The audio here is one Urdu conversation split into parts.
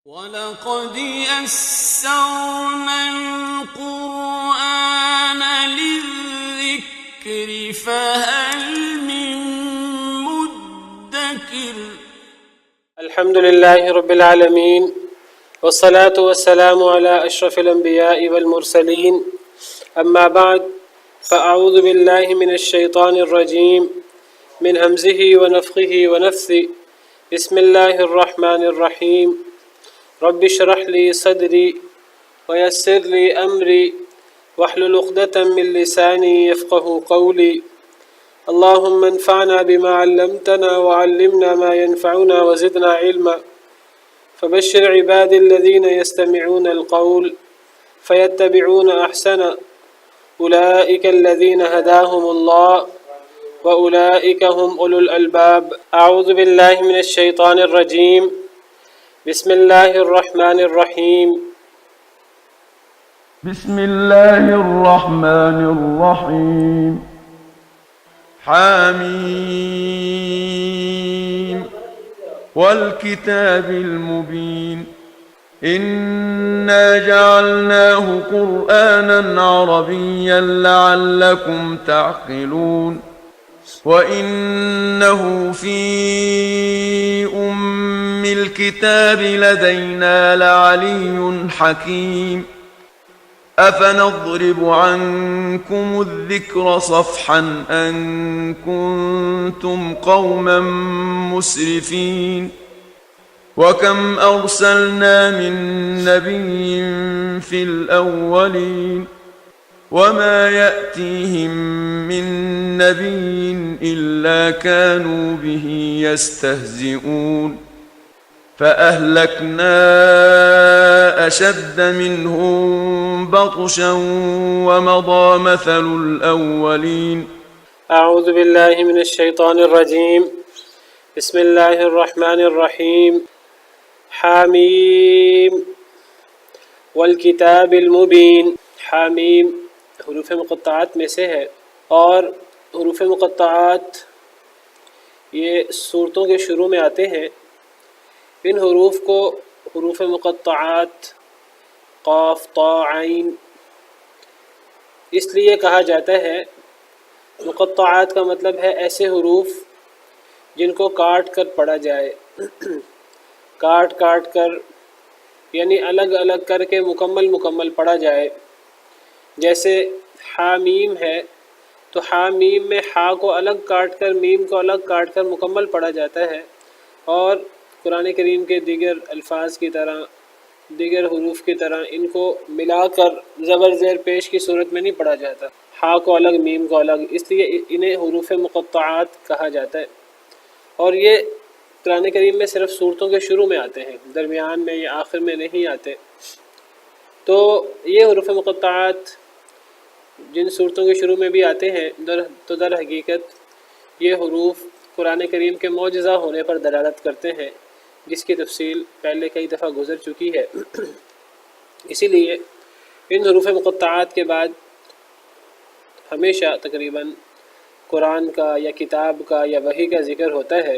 وَلَقَدْ يَسَّرْنَا الْقُرْآنَ لِلذِّكْرِ فَهَلْ مِن مُّدَّكِرٍ۔ الحمد لله رب العالمين، والصلاة والسلام على أشرف الأنبياء والمرسلين، أما بعد، فأعوذ بالله من الشيطان الرجيم من همزه ونفخه ونفثه. بسم الله الرحمن الرحيم. رب اشرح لي صدري ويسر لي أمري واحلل عقدة من لساني يفقه قولي. اللهم انفعنا بما علمتنا وعلمنا ما ينفعنا وزدنا علما. فبشر عبادي الذين يستمعون القول فيتبعون أحسنه. أولئك الذين هداهم الله وأولئك هم أولو الألباب. أعوذ بالله من الشيطان الرجيم. بسم الله الرحمن الرحيم. بسم الله الرحمن الرحيم. حميم والكتاب المبين. إنا جعلناه قرآنا عربيا لعلكم تعقلون. وإنه في أم الكتاب لدينا لعلي حكيم. أفنضرب عنكم الذكر صفحا أن كنتم قوما مسرفين. وكم أرسلنا من نبي في الأولين وما يأتيهم من نبي إلا كانوا به يستهزئون. فأهلكنا أشد منهم بطشا ومضى مثل الأولين. أعوذ بالله من الشيطان الرجيم. بسم الله الرحمن الرحيم. حامیم والکتاب المبین. حامیم حروف مقطعات میں سے ہے، اور حروف مقطعات یہ سورتوں کے شروع میں آتے ہیں۔ ان حروف کو حروف مقطعات قاف طا عین اس لیے کہا جاتا ہے۔ مقطعات کا مطلب ہے ایسے حروف جن کو کاٹ کر پڑھا جائے، کاٹ کر یعنی الگ الگ کر کے مکمل پڑھا جائے۔ جیسے حامیم ہے تو حامیم میں حا کو الگ کاٹ کر، میم کو الگ کاٹ کر مکمل پڑھا جاتا ہے، اور قرآن کریم کے دیگر الفاظ کی طرح، دیگر حروف کی طرح ان کو ملا کر زبر زیر پیش کی صورت میں نہیں پڑھا جاتا۔ حا کو الگ، میم کو الگ، اس لیے انہیں حروف مقطعات کہا جاتا ہے۔ اور یہ قرآن کریم میں صرف سورتوں کے شروع میں آتے ہیں، درمیان میں یا آخر میں نہیں آتے۔ تو یہ حروف مقطعات جن صورتوں کے شروع میں بھی آتے ہیں تو در حقیقت یہ حروف قرآن کریم کے معجزہ ہونے پر دلالت کرتے ہیں، جس کی تفصیل پہلے کئی دفعہ گزر چکی ہے۔ اسی لیے ان حروف مقطعات کے بعد ہمیشہ تقریباً قرآن کا یا کتاب کا یا وحی کا ذکر ہوتا ہے۔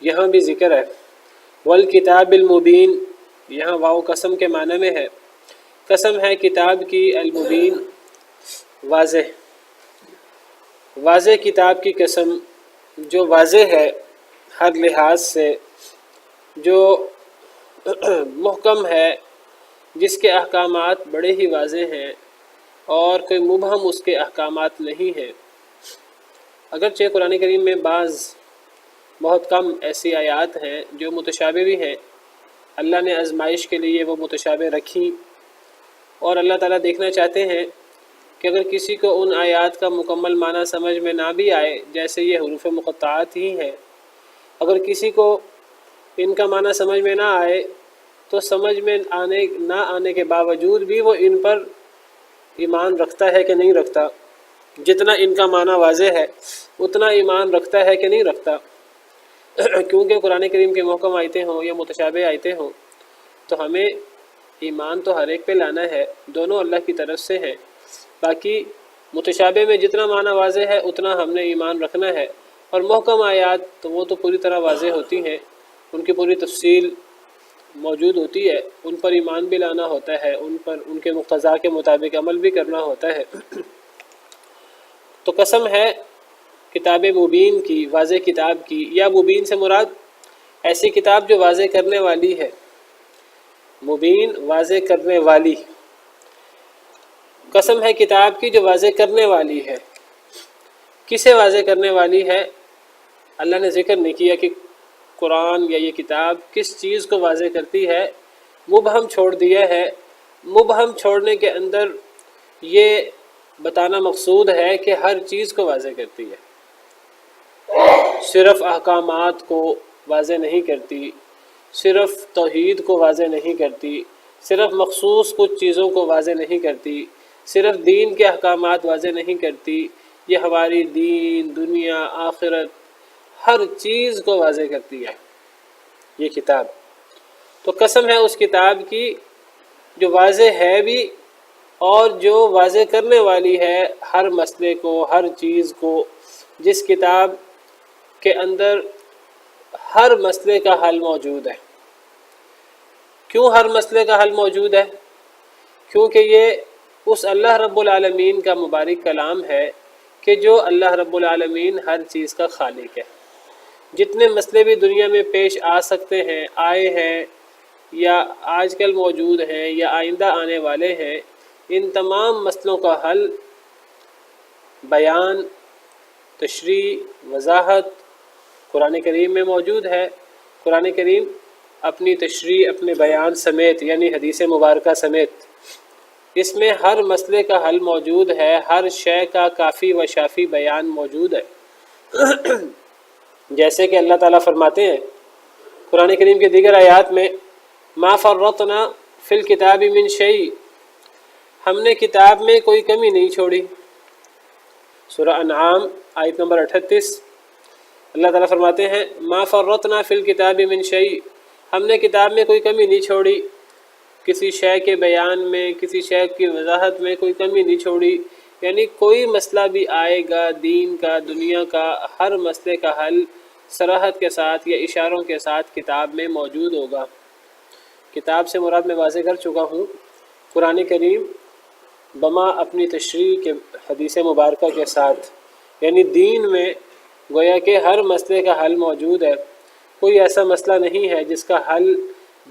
یہاں بھی ذکر ہے والکتاب المبین، یہاں واو قسم کے معنی میں ہے، قسم ہے کتاب کی، المبین واضح کتاب کی قسم، جو واضح ہے ہر لحاظ سے، جو محکم ہے، جس کے احکامات بڑے ہی واضح ہیں اور کوئی مبہم اس کے احکامات نہیں ہیں۔ اگرچہ قرآن کریم میں بعض بہت کم ایسی آیات ہیں جو متشابہ بھی ہیں، اللہ نے آزمائش کے لیے وہ متشابہ رکھی، اور اللہ تعالیٰ دیکھنا چاہتے ہیں کہ اگر کسی کو ان آیات کا مکمل معنی سمجھ میں نہ بھی آئے، جیسے یہ حروف مقطعات ہی ہیں، اگر کسی کو ان کا معنی سمجھ میں نہ آئے تو سمجھ میں نہ آنے کے باوجود بھی وہ ان پر ایمان رکھتا ہے کہ نہیں رکھتا، جتنا ان کا معنی واضح ہے اتنا ایمان رکھتا ہے کہ نہیں رکھتا۔ کیونکہ قرآن کریم کے محکم آیتیں ہوں یا متشابہ آیتیں ہوں تو ہمیں ایمان تو ہر ایک پہ لانا ہے، دونوں اللہ کی طرف سے ہیں۔ باقی متشابہ میں جتنا معنی واضح ہے اتنا ہم نے ایمان رکھنا ہے، اور محکم آیات تو وہ تو پوری طرح واضح ہوتی ہیں، ان کی پوری تفصیل موجود ہوتی ہے ان پر ایمان بھی لانا ہوتا ہے، ان پر ان کے مقتضا کے مطابق عمل بھی کرنا ہوتا ہے۔ تو قسم ہے کتاب مبین کی، واضح کتاب کی، یا مبین سے مراد ایسی کتاب جو واضح کرنے والی ہے، مبین واضح کرنے والی، قسم ہے کتاب کی جو واضح کرنے والی ہے۔ کسے واضح کرنے والی ہے؟ اللہ نے ذکر نہیں کیا کہ قرآن یا یہ کتاب کس چیز کو واضح کرتی ہے، مبہم چھوڑ دیا ہے۔ مبہم چھوڑنے کے اندر یہ بتانا مقصود ہے کہ ہر چیز کو واضح کرتی ہے، صرف احکامات کو واضح نہیں کرتی، صرف توحید کو واضح نہیں کرتی، صرف مخصوص کچھ چیزوں کو واضح نہیں کرتی، صرف دین کے احکامات واضح نہیں کرتی، یہ ہماری دین، دنیا، آخرت، ہر چیز کو واضح کرتی ہے یہ کتاب۔ تو قسم ہے اس کتاب کی جو واضح ہے بھی اور جو واضح کرنے والی ہے ہر مسئلے کو، ہر چیز کو، جس کتاب کے اندر ہر مسئلے کا حل موجود ہے۔ کیوں ہر مسئلے کا حل موجود ہے؟ کیونکہ یہ اس اللہ رب العالمین کا مبارک کلام ہے کہ جو اللہ رب العالمین ہر چیز کا خالق ہے۔ جتنے مسئلے بھی دنیا میں پیش آ سکتے ہیں، آئے ہیں یا آج کل موجود ہیں یا آئندہ آنے والے ہیں، ان تمام مسئلوں کا حل، بیان، تشریح، وضاحت قرآن کریم میں موجود ہے۔ قرآن کریم اپنی تشریح، اپنے بیان سمیت، یعنی حدیث مبارکہ سمیت، اس میں ہر مسئلے کا حل موجود ہے، ہر شے کا کافی و شافی بیان موجود ہے۔ جیسے کہ اللہ تعالیٰ فرماتے ہیں قرآن کریم کے دیگر آیات میں، ما فرطنا فی الکتاب من شیء، ہم نے کتاب میں کوئی کمی نہیں چھوڑی۔ سورہ انعام آیت نمبر 38، اللہ تعالیٰ فرماتے ہیں ما فرطنا فی الکتاب من شیء، ہم نے کتاب میں کوئی کمی نہیں چھوڑی، کسی شے کے بیان میں، کسی شے کی وضاحت میں کوئی کمی نہیں چھوڑی۔ یعنی کوئی مسئلہ بھی آئے گا دین کا، دنیا کا، ہر مسئلے کا حل صراحت کے ساتھ یا اشاروں کے ساتھ کتاب میں موجود ہوگا۔ کتاب سے مراد میں واضح کر چکا ہوں، قرآن کریم بما اپنی تشریح کے حدیث مبارکہ کے ساتھ، یعنی دین میں گویا کہ ہر مسئلے کا حل موجود ہے۔ کوئی ایسا مسئلہ نہیں ہے جس کا حل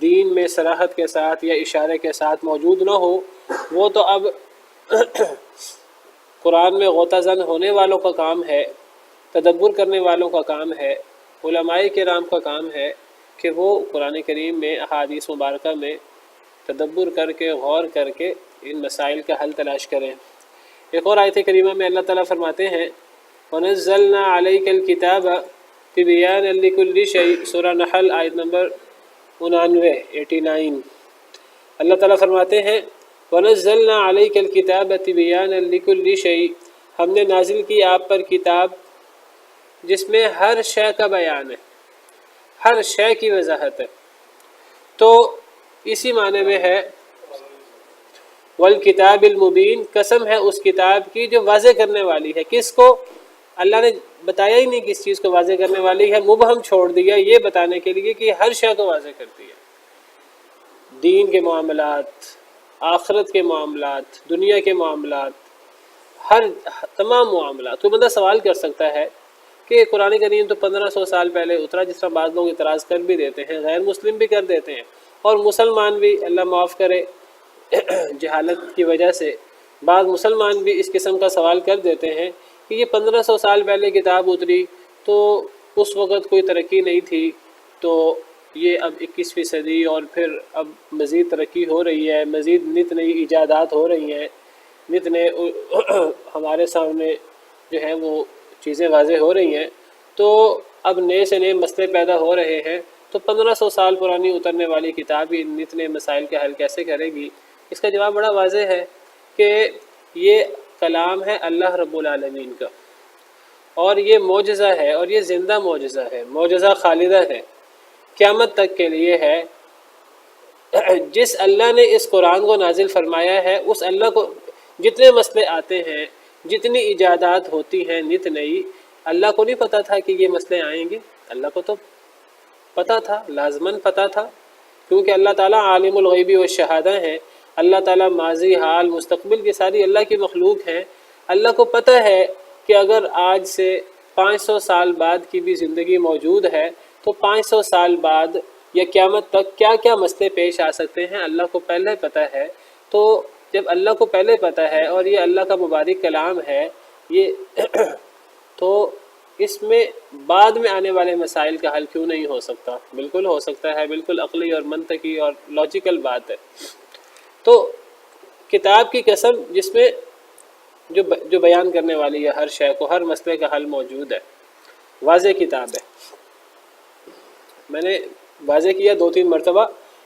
دین میں صراحت کے ساتھ یا اشارے کے ساتھ موجود نہ ہو۔ وہ تو اب قرآن میں غوطہ زن ہونے والوں کا کام ہے، تدبر کرنے والوں کا کام ہے، علماء کرام کا کام ہے کہ وہ قرآن کریم میں، احادیث مبارکہ میں تدبر کر کے، غور کر کے ان مسائل کا حل تلاش کریں۔ ایک اور آیت کریمہ میں اللہ تعالیٰ فرماتے ہیں وَنَزَّلْنَا عَلَيْكَ الْكِتَابَ تِبْيَانًا لِكُلِّ شَيْءٍ، سورہ نحل آیت نمبر 89۔ اللہ تعالیٰ فرماتے ہیں وَنَزَّلْنَا عَلَيْكَ الْكِتَابَ تِبْيَانًا لِكُلِّ شَيْءٍ، ہم نے نازل کی آپ پر کتاب جس میں ہر شے کا بیان ہے، ہر شے کی وضاحت ہے۔ تو اسی معنی میں ہے والکتاب المبین، قسم ہے اس کتاب کی جو واضح کرنے والی ہے۔ کس کو؟ اللہ نے بتایا ہی نہیں کس چیز کو واضح کرنے والی ہے، مبہم چھوڑ دیا یہ بتانے کے لیے کہ ہر شے کو واضح کرتی ہے۔ دین کے معاملات، آخرت کے معاملات، دنیا کے معاملات، ہر تمام معاملات۔ تو بندہ سوال کر سکتا ہے کہ قرآن کریم تو 1500 سال پہلے اترا، جس طرح بعض لوگ اعتراض کر بھی دیتے ہیں، غیر مسلم بھی کر دیتے ہیں، اور مسلمان بھی، اللہ معاف کرے جہالت کی وجہ سے بعض مسلمان بھی اس قسم کا سوال کر دیتے ہیں کہ یہ 1500 سال پہلے کتاب اتری تو اس وقت کوئی ترقی نہیں تھی، تو یہ اب 21ویں صدی اور پھر اب مزید ترقی ہو رہی ہے، مزید نت نئی ایجادات ہو رہی ہیں، نت نئے ہمارے سامنے جو ہیں وہ چیزیں واضح ہو رہی ہیں، تو اب نئے سے نئے مسئلے پیدا ہو رہے ہیں، تو 1500 سال پرانی اترنے والی کتاب ہی نت نئے مسائل کا حل کیسے کرے گی؟ اس کا جواب بڑا واضح ہے کہ یہ کلام ہے اللہ رب العالمین کا، اور یہ معجزہ ہے، اور یہ زندہ معجزہ ہے، معجزہ خالدہ ہے، قیامت تک کے لیے ہے۔ جس اللہ نے اس قرآن کو نازل فرمایا ہے، اس اللہ کو جتنے مسئلے آتے ہیں، جتنی ایجادات ہوتی ہیں نت نئی، اللہ کو نہیں پتہ تھا کہ یہ مسئلے آئیں گے؟ اللہ کو تو پتہ تھا، لازماً پتہ تھا کیونکہ اللہ تعالیٰ عالم الغیب والشہادہ ہیں، اللہ تعالیٰ ماضی، حال، مستقبل کی ساری اللہ کی مخلوق ہیں۔ اللہ کو پتہ ہے کہ اگر آج سے 500 سال بعد کی بھی زندگی موجود ہے تو 500 سال بعد یا قیامت تک کیا کیا مسئلے پیش آ سکتے ہیں، اللہ کو پہلے پتہ ہے۔ تو جب اللہ کو پہلے پتہ ہے اور یہ اللہ کا مبارک کلام ہے یہ تو اس میں بعد میں آنے والے مسائل کا حل کیوں نہیں ہو سکتا؟ بالکل ہو سکتا ہے، بالکل عقلی اور منطقی اور لاجیکل بات ہے۔ تو کتاب کی قسم جس میں جو بیان کرنے والی ہے ہر شے کو، ہر مسئلے کا حل موجود ہے، واضح کتاب ہے۔ میں نے واضح کیا 2-3 مرتبہ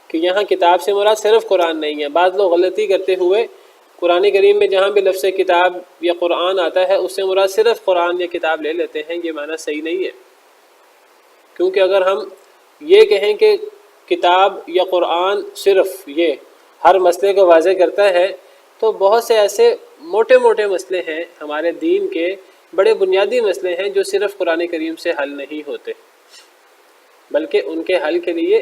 کہ یہاں کتاب سے مراد صرف قرآن نہیں ہے۔ بعض لوگ غلطی کرتے ہوئے قرآن کریم میں جہاں بھی لفظ کتاب یا قرآن آتا ہے اس سے مراد صرف قرآن یا کتاب لے لیتے ہیں، یہ معنی صحیح نہیں ہے۔ کیونکہ اگر ہم یہ کہیں کہ کتاب یا قرآن صرف یہ ہر مسئلے کو واضح کرتا ہے تو بہت سے ایسے موٹے موٹے مسئلے ہیں ہمارے دین کے، بڑے بنیادی مسئلے ہیں جو صرف قرآن کریم سے حل نہیں ہوتے، بلکہ ان کے حل کے لیے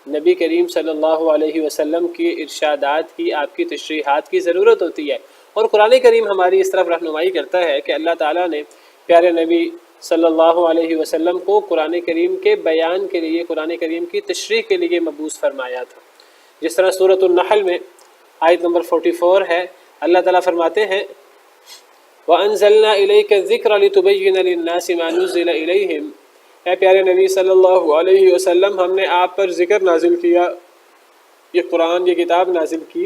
نبی کریم صلی اللہ علیہ وسلم کی ارشادات کی، آپ کی تشریحات کی ضرورت ہوتی ہے۔ اور قرآن کریم ہماری اس طرف رہنمائی کرتا ہے کہ اللہ تعالیٰ نے پیارے نبی صلی اللہ علیہ وسلم کو قرآن کریم کے بیان کے لیے، قرآن کریم کی تشریح کے لیے مبعوث فرمایا تھا۔ جس طرح سورۃ النحل میں آیت نمبر 44 ہے، اللہ تعالیٰ فرماتے ہیں وَأَنزَلْنَا إِلَيْكَ الذِّكْرَ لِتُبَيِّنَ لِلنَّاسِ مَا نُزِّلَ إِلَيْهِمْ، اے پیارے نبی صلی اللہ علیہ وسلم، ہم نے آپ پر ذکر نازل کیا، یہ قرآن، یہ کتاب نازل کی،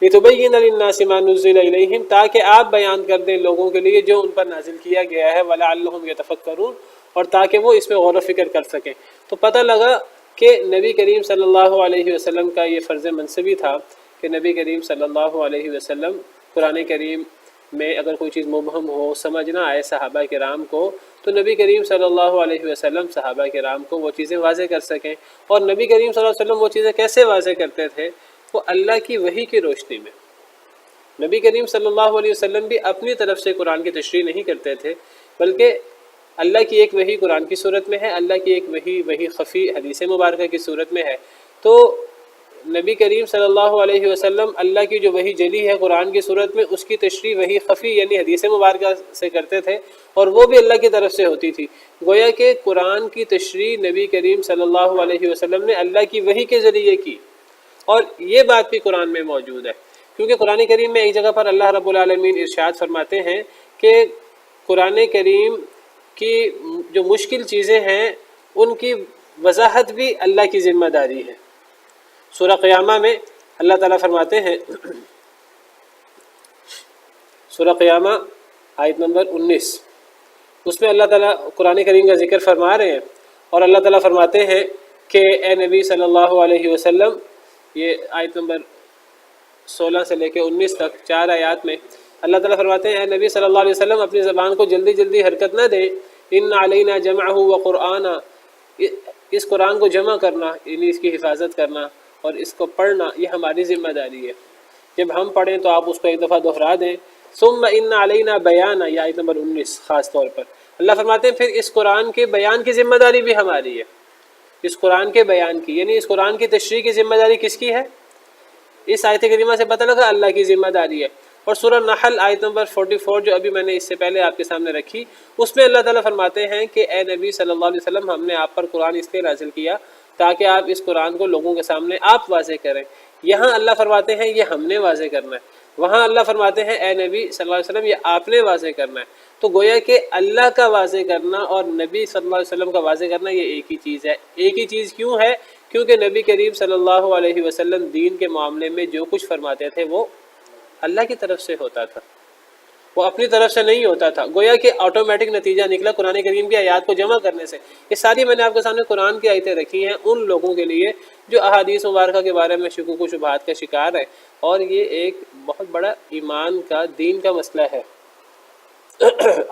لِتُبَيِّنَ لِلنَّاسِ مَا نُزِّلَ إِلَيْهِمْ، تاکہ آپ بیان کر دیں لوگوں کے لیے جو ان پر نازل کیا گیا ہے، وَلَعَلَّهُمْ يَتَفَكَّرُونَ، اور تاکہ وہ اس میں غور و فکر کر سکیں۔ تو پتہ لگا کہ نبی کریم صلی اللہ علیہ وسلم کا یہ فرض منصبی تھا کہ نبی کریم صلی اللہ علیہ وسلم قرآن کریم میں اگر کوئی چیز مبہم ہو، سمجھ نہ آئے صحابہ کرام کو، تو نبی کریم صلی اللہ علیہ وسلم صحابہ کرام کو وہ چیزیں واضح کر سکیں۔ اور نبی کریم صلی اللہ علیہ وسلم وہ چیزیں کیسے واضح کرتے تھے؟ وہ اللہ کی وحی کی روشنی میں۔ نبی کریم صلی اللہ علیہ وسلم بھی اپنی طرف سے قرآن کی تشریح نہیں کرتے تھے، بلکہ اللہ کی ایک وحی قرآن کی صورت میں ہے، اللہ کی ایک وحی خفی حدیث مبارکہ کی صورت میں ہے۔ تو نبی کریم صلی اللہ علیہ وسلم اللہ کی جو وحی جلی ہے قرآن کی صورت میں، اس کی تشریح وحی خفی یعنی حدیث مبارکہ سے کرتے تھے، اور وہ بھی اللہ کی طرف سے ہوتی تھی۔ گویا کہ قرآن کی تشریح نبی کریم صلی اللہ علیہ وسلم نے اللہ کی وحی کے ذریعے کی، اور یہ بات بھی قرآن میں موجود ہے۔ کیونکہ قرآن کریم میں ایک جگہ پر اللہ رب العالمین ارشاد فرماتے ہیں کہ قرآن کریم کی جو مشکل چیزیں ہیں ان کی وضاحت بھی اللہ کی ذمہ داری ہے۔ سورہ قیامہ میں اللہ تعالیٰ فرماتے ہیں، سورہ قیامہ آیت نمبر 19، اس میں اللہ تعالیٰ قرآن کریم کا ذکر فرما رہے ہیں، اور اللہ تعالیٰ فرماتے ہیں کہ اے نبی صلی اللہ علیہ وسلم، یہ آیت نمبر 16 سے لے کے 19 تک 4 آیات میں اللہ تعالیٰ فرماتے ہیں اے نبی صلی اللہ علیہ وسلم اپنی زبان کو جلدی جلدی حرکت نہ دیں، ان علینا جمعہ وقرآنہ، اس قرآن کو جمع کرنا یعنی اس کی حفاظت کرنا اور اس کو پڑھنا یہ ہماری ذمہ داری ہے۔ جب ہم پڑھیں تو آپ اس کو ایک دفعہ دہرا دیں۔ ثم ان علینا بیانہ، یہ آیت نمبر 19 خاص طور پر اللہ فرماتے ہیں پھر اس قرآن کے بیان کی ذمہ داری بھی ہماری ہے۔ اس قرآن کے بیان کی یعنی اس قرآن کی تشریح کی ذمہ داری کس کی ہے؟ اس آیت کریمہ سے پتہ لگا اللہ کی ذمہ داری ہے۔ اور سورہ نحل آیت نمبر 44 جو ابھی میں نے اس سے پہلے آپ کے سامنے رکھی، اس میں اللہ تعالیٰ فرماتے ہیں کہ اے نبی صلی اللہ علیہ وسلم، ہم نے آپ پر قرآن اس لیے نازل کیا تاکہ آپ اس قرآن کو لوگوں کے سامنے آپ واضح کریں۔ یہاں اللہ فرماتے ہیں یہ ہم نے واضح کرنا ہے، وہاں اللہ فرماتے ہیں اے نبی صلی اللہ علیہ وسلم یہ آپ نے واضح کرنا ہے۔ تو گویا کہ اللہ کا واضح کرنا اور نبی صلی اللہ علیہ وسلم کا واضح کرنا یہ ایک ہی چیز ہے۔ ایک ہی چیز کیوں ہے؟ کیونکہ نبی کریم صلی اللہ علیہ وسلم دین کے معاملے میں جو کچھ فرماتے تھے وہ اللہ کی طرف سے ہوتا تھا، وہ اپنی طرف سے نہیں ہوتا تھا۔ گویا کہ آٹومیٹک نتیجہ نکلا قرآن کریم کی آیات کو جمع کرنے سے۔ یہ ساری میں نے آپ کے سامنے قرآن کی آیتیں رکھی ہیں ان لوگوں کے لیے جو احادیث مبارکہ کے بارے میں شکوک و شبہات کا شکار ہے، اور یہ ایک بہت بڑا ایمان کا، دین کا مسئلہ ہے۔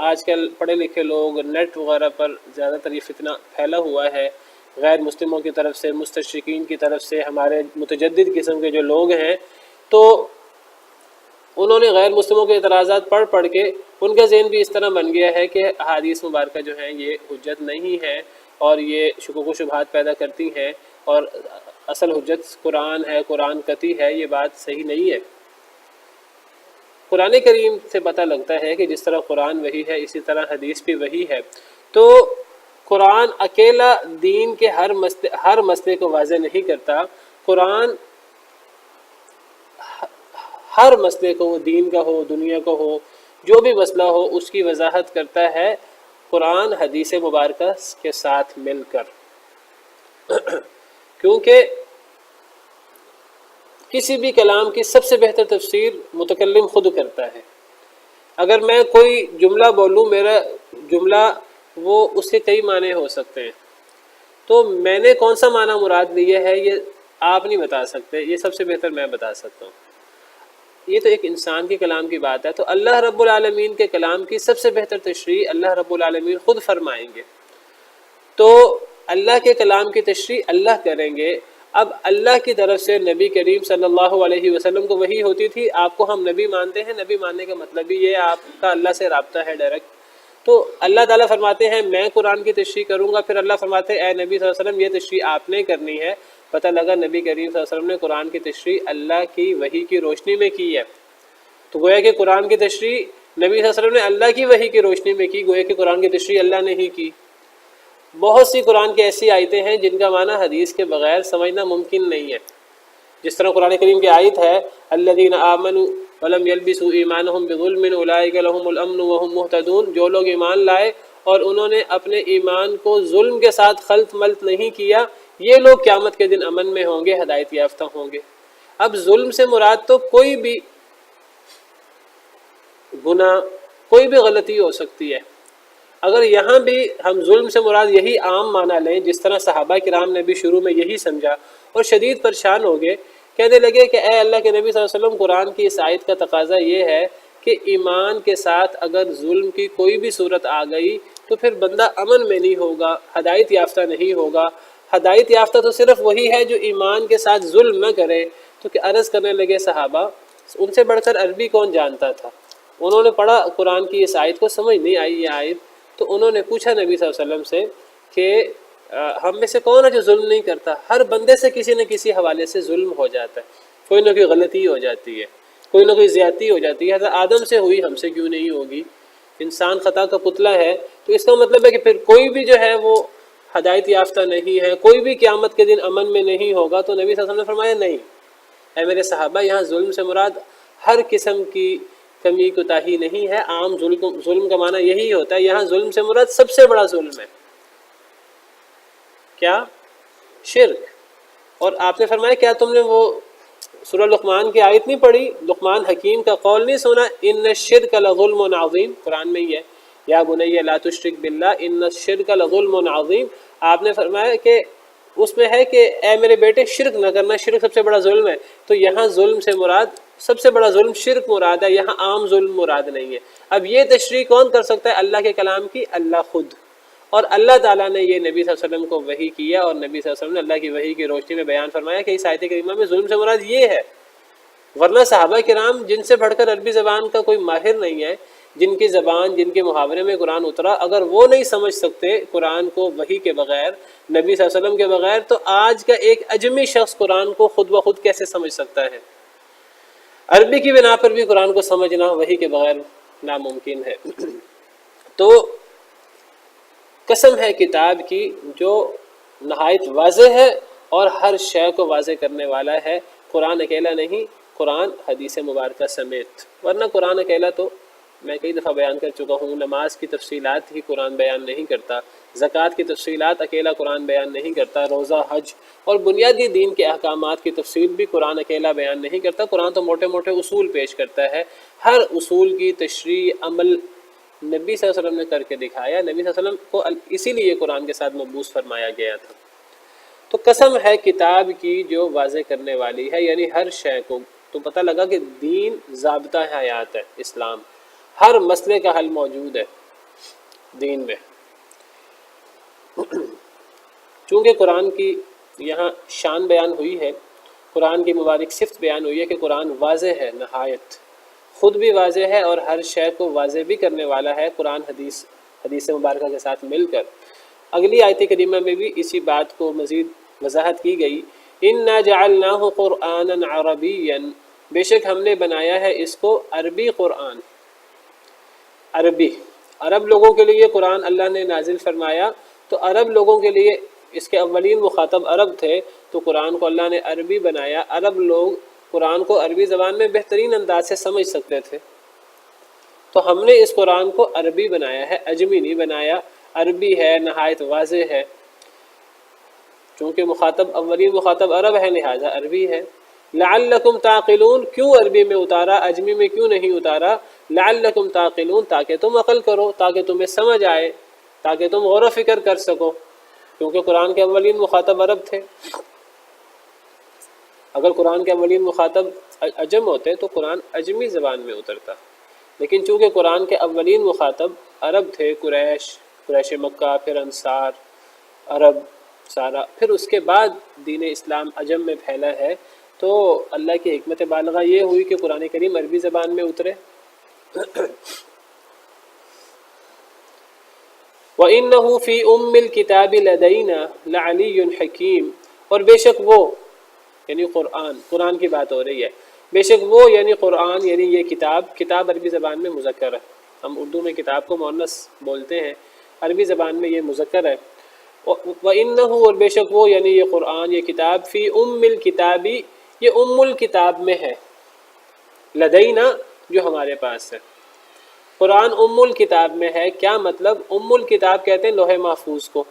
آج کل پڑھے لکھے لوگ نیٹ وغیرہ پر زیادہ تر یہ فتنہ پھیلا ہوا ہے، غیر مسلموں کی طرف سے، مستشرقین کی طرف سے، ہمارے متجدد قسم کے جو لوگ ہیں، تو انہوں نے غیر مسلموں کے اعتراضات پڑھ کے ان کا ذہن بھی اس طرح بن گیا ہے کہ احادیث مبارکہ جو ہیں یہ حجت نہیں ہے اور یہ شکوک و شبہات پیدا کرتی ہیں، اور اصل حجت قرآن ہے، قرآن قطعی ہے، یہ بات صحیح نہیں ہے۔ قرآن کریم سے پتہ لگتا ہے کہ جس طرح قرآن وحی ہے اسی طرح حدیث بھی وحی ہے۔ تو قرآن اکیلا دین کے ہر مسئلے کو واضح نہیں کرتا، قرآن ہر مسئلے کو، وہ دین کا ہو، دنیا کا ہو، جو بھی مسئلہ ہو، اس کی وضاحت کرتا ہے قرآن حدیث مبارکہ کے ساتھ مل کر۔ کیونکہ کسی بھی کلام کی سب سے بہتر تفسیر متکلم خود کرتا ہے۔ اگر میں کوئی جملہ بولوں، میرا جملہ وہ اس کے کئی معنی ہو سکتے ہیں، تو میں نے کون سا معنی مراد لیا ہے یہ آپ نہیں بتا سکتے، یہ سب سے بہتر میں بتا سکتا ہوں۔ یہ تو ایک انسان کے کلام کی بات ہے، تو اللہ رب العالمین کے کلام کی سب سے بہتر تشریح اللہ رب العالمین خود فرمائیں گے۔ تو اللہ کے کلام کی تشریح اللہ کریں گے۔ اب اللہ کی طرف سے نبی کریم صلی اللہ علیہ وسلم کو وحی ہوتی تھی، آپ کو ہم نبی مانتے ہیں، نبی ماننے کا مطلب بھی یہ آپ کا اللہ سے رابطہ ہے ڈائریکٹ۔ تو اللہ تعالیٰ فرماتے ہیں میں قرآن کی تشریح کروں گا، پھر اللہ فرماتے ہیں اے نبی صلی اللہ علیہ وسلم یہ تشریح آپ نے کرنی ہے۔ پتہ لگا نبی کریم صلی اللہ علیہ وسلم نے قرآن کی تشریح اللہ کی وحی کی روشنی میں کی ہے۔ تو گویا کہ قرآن کی تشریح نبی صلی اللہ علیہ وسلم نے اللہ کی وحی کی روشنی میں کی، گویا کہ قرآن کی تشریح اللہ نے ہی کی۔ بہت سی قرآن کی ایسی آیتیں ہیں جن کا معنی حدیث کے بغیر سمجھنا ممکن نہیں ہے، جس طرح قرآن کریم کی آیت ہے الذین آمنوا ولم یلبسوا ایمانہم بظلم اولئک لہم الامن وہم مہتدون، جو لوگ ایمان لائے اور انہوں نے اپنے ایمان کو ظلم کے ساتھ خلط ملط نہیں کیا، یہ لوگ قیامت کے دن امن میں ہوں گے، ہدایت یافتہ ہوں گے۔ اب ظلم سے مراد تو کوئی بھی گناہ، کوئی بھی غلطی ہو سکتی ہے۔ اگر یہاں بھی ہم ظلم سے مراد یہی عام معنی لیں، جس طرح صحابہ کرام نے بھی شروع میں یہی سمجھا اور شدید پریشان ہو گئے، کہنے لگے کہ اے اللہ کے نبی صلی اللہ علیہ وسلم، قرآن کی اس آیت کا تقاضا یہ ہے کہ ایمان کے ساتھ اگر ظلم کی کوئی بھی صورت آ گئی تو پھر بندہ امن میں نہیں ہوگا، ہدایت یافتہ نہیں ہوگا۔ ہدایت یافتہ تو صرف وہی ہے جو ایمان کے ساتھ ظلم نہ کرے۔ تو کہ عرض کرنے لگے صحابہ، ان سے بڑھ کر عربی کون جانتا تھا؟ انہوں نے پڑھا قرآن کی اس آیت کو، سمجھ نہیں آئی یہ آیت، تو انہوں نے پوچھا نبی صلی اللہ علیہ وسلم سے کہ ہم میں سے کون ہے جو ظلم نہیں کرتا؟ ہر بندے سے کسی نہ کسی حوالے سے ظلم ہو جاتا ہے، کوئی نہ کوئی غلطی ہو جاتی ہے، کوئی نہ کوئی زیادتی ہو جاتی ہے۔ حضرت آدم سے ہوئی، ہم سے کیوں نہیں ہوگی؟ انسان خطا کا پتلا ہے، تو اس کا مطلب ہے کہ پھر کوئی بھی جو ہے وہ ہدایت یافتہ نہیں ہے، کوئی بھی قیامت کے دن امن میں نہیں ہوگا۔ تو نبی صلی اللہ علیہ وسلم نے فرمایا نہیں اے میرے صحابہ، یہاں ظلم سے مراد ہر قسم کی کمی کوتاہی نہیں ہے۔ عام ظلم کا معنی یہی ہوتا ہے، یہاں ظلم سے مراد سب سے بڑا ظلم ہے کیا؟ شرک۔ اور آپ نے فرمایا کیا تم نے وہ سورہ لقمان کی آیت نہیں پڑھی؟ لقمان حکیم کا قول نہیں سنا؟ ان الشرک لظلم عظیم، قرآن میں ہی ہے یا بنی لا تشرک باللہ ان الشرک لظلم عظیم۔ آپ نے فرمایا کہ اس میں ہے کہ اے میرے بیٹے شرک نہ کرنا، شرک سب سے بڑا ظلم ہے۔ تو یہاں ظلم سے مراد سب سے بڑا ظلم شرک مراد ہے، یہاں عام ظلم مراد نہیں ہے۔ اب یہ تشریح کون کر سکتا ہے اللہ کے کلام کی؟ اللہ خود۔ اور اللہ تعالیٰ نے یہ نبی صلی اللہ علیہ وسلم کو وحی کیا، اور نبی صلی اللہ علیہ وسلم نے اللہ کی وحی کی روشنی میں بیان فرمایا کہ اس آیت کریمہ میں ظلم سے مراد یہ ہے۔ ورنہ صحابہ کرام جن سے بڑھ کر عربی زبان کا کوئی ماہر نہیں ہے، جن کی زبان، جن کے محاورے میں قرآن اترا، اگر وہ نہیں سمجھ سکتے قرآن کو وحی کے بغیر، نبی صلی اللہ علیہ وسلم کے بغیر، تو آج کا ایک اجمی شخص قرآن کو خود بخود کیسے سمجھ سکتا ہے؟ عربی کی بنا پر بھی قرآن کو سمجھنا وحی کے بغیر ناممکن ہے۔ تو قسم ہے کتاب کی جو نہایت واضح ہے اور ہر شے کو واضح کرنے والا ہے۔ قرآن اکیلا نہیں، قرآن حدیث مبارکہ سمیت۔ ورنہ قرآن اکیلا تو میں کئی دفعہ بیان کر چکا ہوں، نماز کی تفصیلات ہی قرآن بیان نہیں کرتا، زکوٰۃ کی تفصیلات اکیلا قرآن بیان نہیں کرتا، روزہ، حج اور بنیادی دین کے احکامات کی تفصیل بھی قرآن اکیلا بیان نہیں کرتا۔ قرآن تو موٹے موٹے اصول پیش کرتا ہے، ہر اصول کی تشریح عمل نبی صلی اللہ علیہ وسلم نے کر کے دکھایا۔ نبی صلی اللہ علیہ وسلم کو اسی لیے قرآن کے ساتھ مبعوث فرمایا گیا تھا۔ تو قسم ہے کتاب کی جو واضح کرنے والی ہے، یعنی ہر شے کو۔ تو پتہ لگا کہ دین ضابطہ حیات ہے، اسلام ہر مسئلے کا حل موجود ہے دین میں۔ چونکہ قرآن کی یہاں شان بیان ہوئی ہے، قرآن کی مبارک صفت بیان ہوئی ہے کہ قرآن واضح ہے، نہایت خود بھی واضح ہے اور ہر شے کو واضح بھی کرنے والا ہے، قرآن حدیث مبارکہ کے ساتھ مل کر۔ اگلی آیت کریمہ میں بھی اسی بات کو مزید وضاحت کی گئی انا جعلناہ قرآنا عربیا، بے شک ہم نے بنایا ہے اس کو عربی قرآن، عربی عرب لوگوں کے لیے قرآن اللہ نے نازل فرمایا، تو عرب لوگوں کے لیے اس کے اولین مخاطب عرب تھے، تو قرآن کو اللہ نے عربی بنایا۔ عرب لوگ قرآن کو عربی زبان میں بہترین انداز سے سمجھ سکتے تھے، تو ہم نے اس قرآن کو عربی بنایا ہے، اجمی نہیں بنایا، عربی ہے، نہایت واضح ہے، چونکہ مخاطب اولین مخاطب عرب ہے لہٰذا عربی ہے۔ لعلکم تعقلون، کیوں عربی میں اتارا، اجمی میں کیوں نہیں اتارا؟ لعلکم تعقلون، تاکہ تم عقل کرو، تاکہ تمہیں سمجھ آئے، تاکہ تم غور و فکر کر سکو، کیونکہ قرآن کے اولین مخاطب عرب تھے۔ اگر قرآن کے اولین مخاطب عجم ہوتے تو قرآن اجمی زبان میں اترتا، لیکن چونکہ قرآن کے اولین مخاطب عرب تھے، قریش مکہ، پھر انصار، عرب سارا، پھر اس کے بعد دین اسلام عجم میں پھیلا ہے، تو اللہ کی حکمت بالغہ یہ ہوئی کہ قرآن کریم عربی زبان میں اترے۔ وَإِنَّهُ فِي أُمِّ الْكِتَابِ لَدَيْنَا لَعَلِيٌّ حَكِيمٌ، اور بے شک وہ یعنی قرآن کی بات ہو رہی ہے، بے شک وہ یعنی قرآن یعنی یہ کتاب عربی زبان میں مذکر ہے، ہم اردو میں کتاب کو مؤنث بولتے ہیں، عربی زبان میں یہ مذکر ہے۔ وَإِنَّهُ، اور بے شک وہ یعنی یہ قرآن یہ کتاب، فی ام الکتاب، یہ ام الکتاب میں ہے، لدینا جو ہمارے پاس ہے، قرآن ام الکتاب میں ہے۔ کیا مطلب؟ ام الکتاب کہتے ہیں لوح محفوظ کو،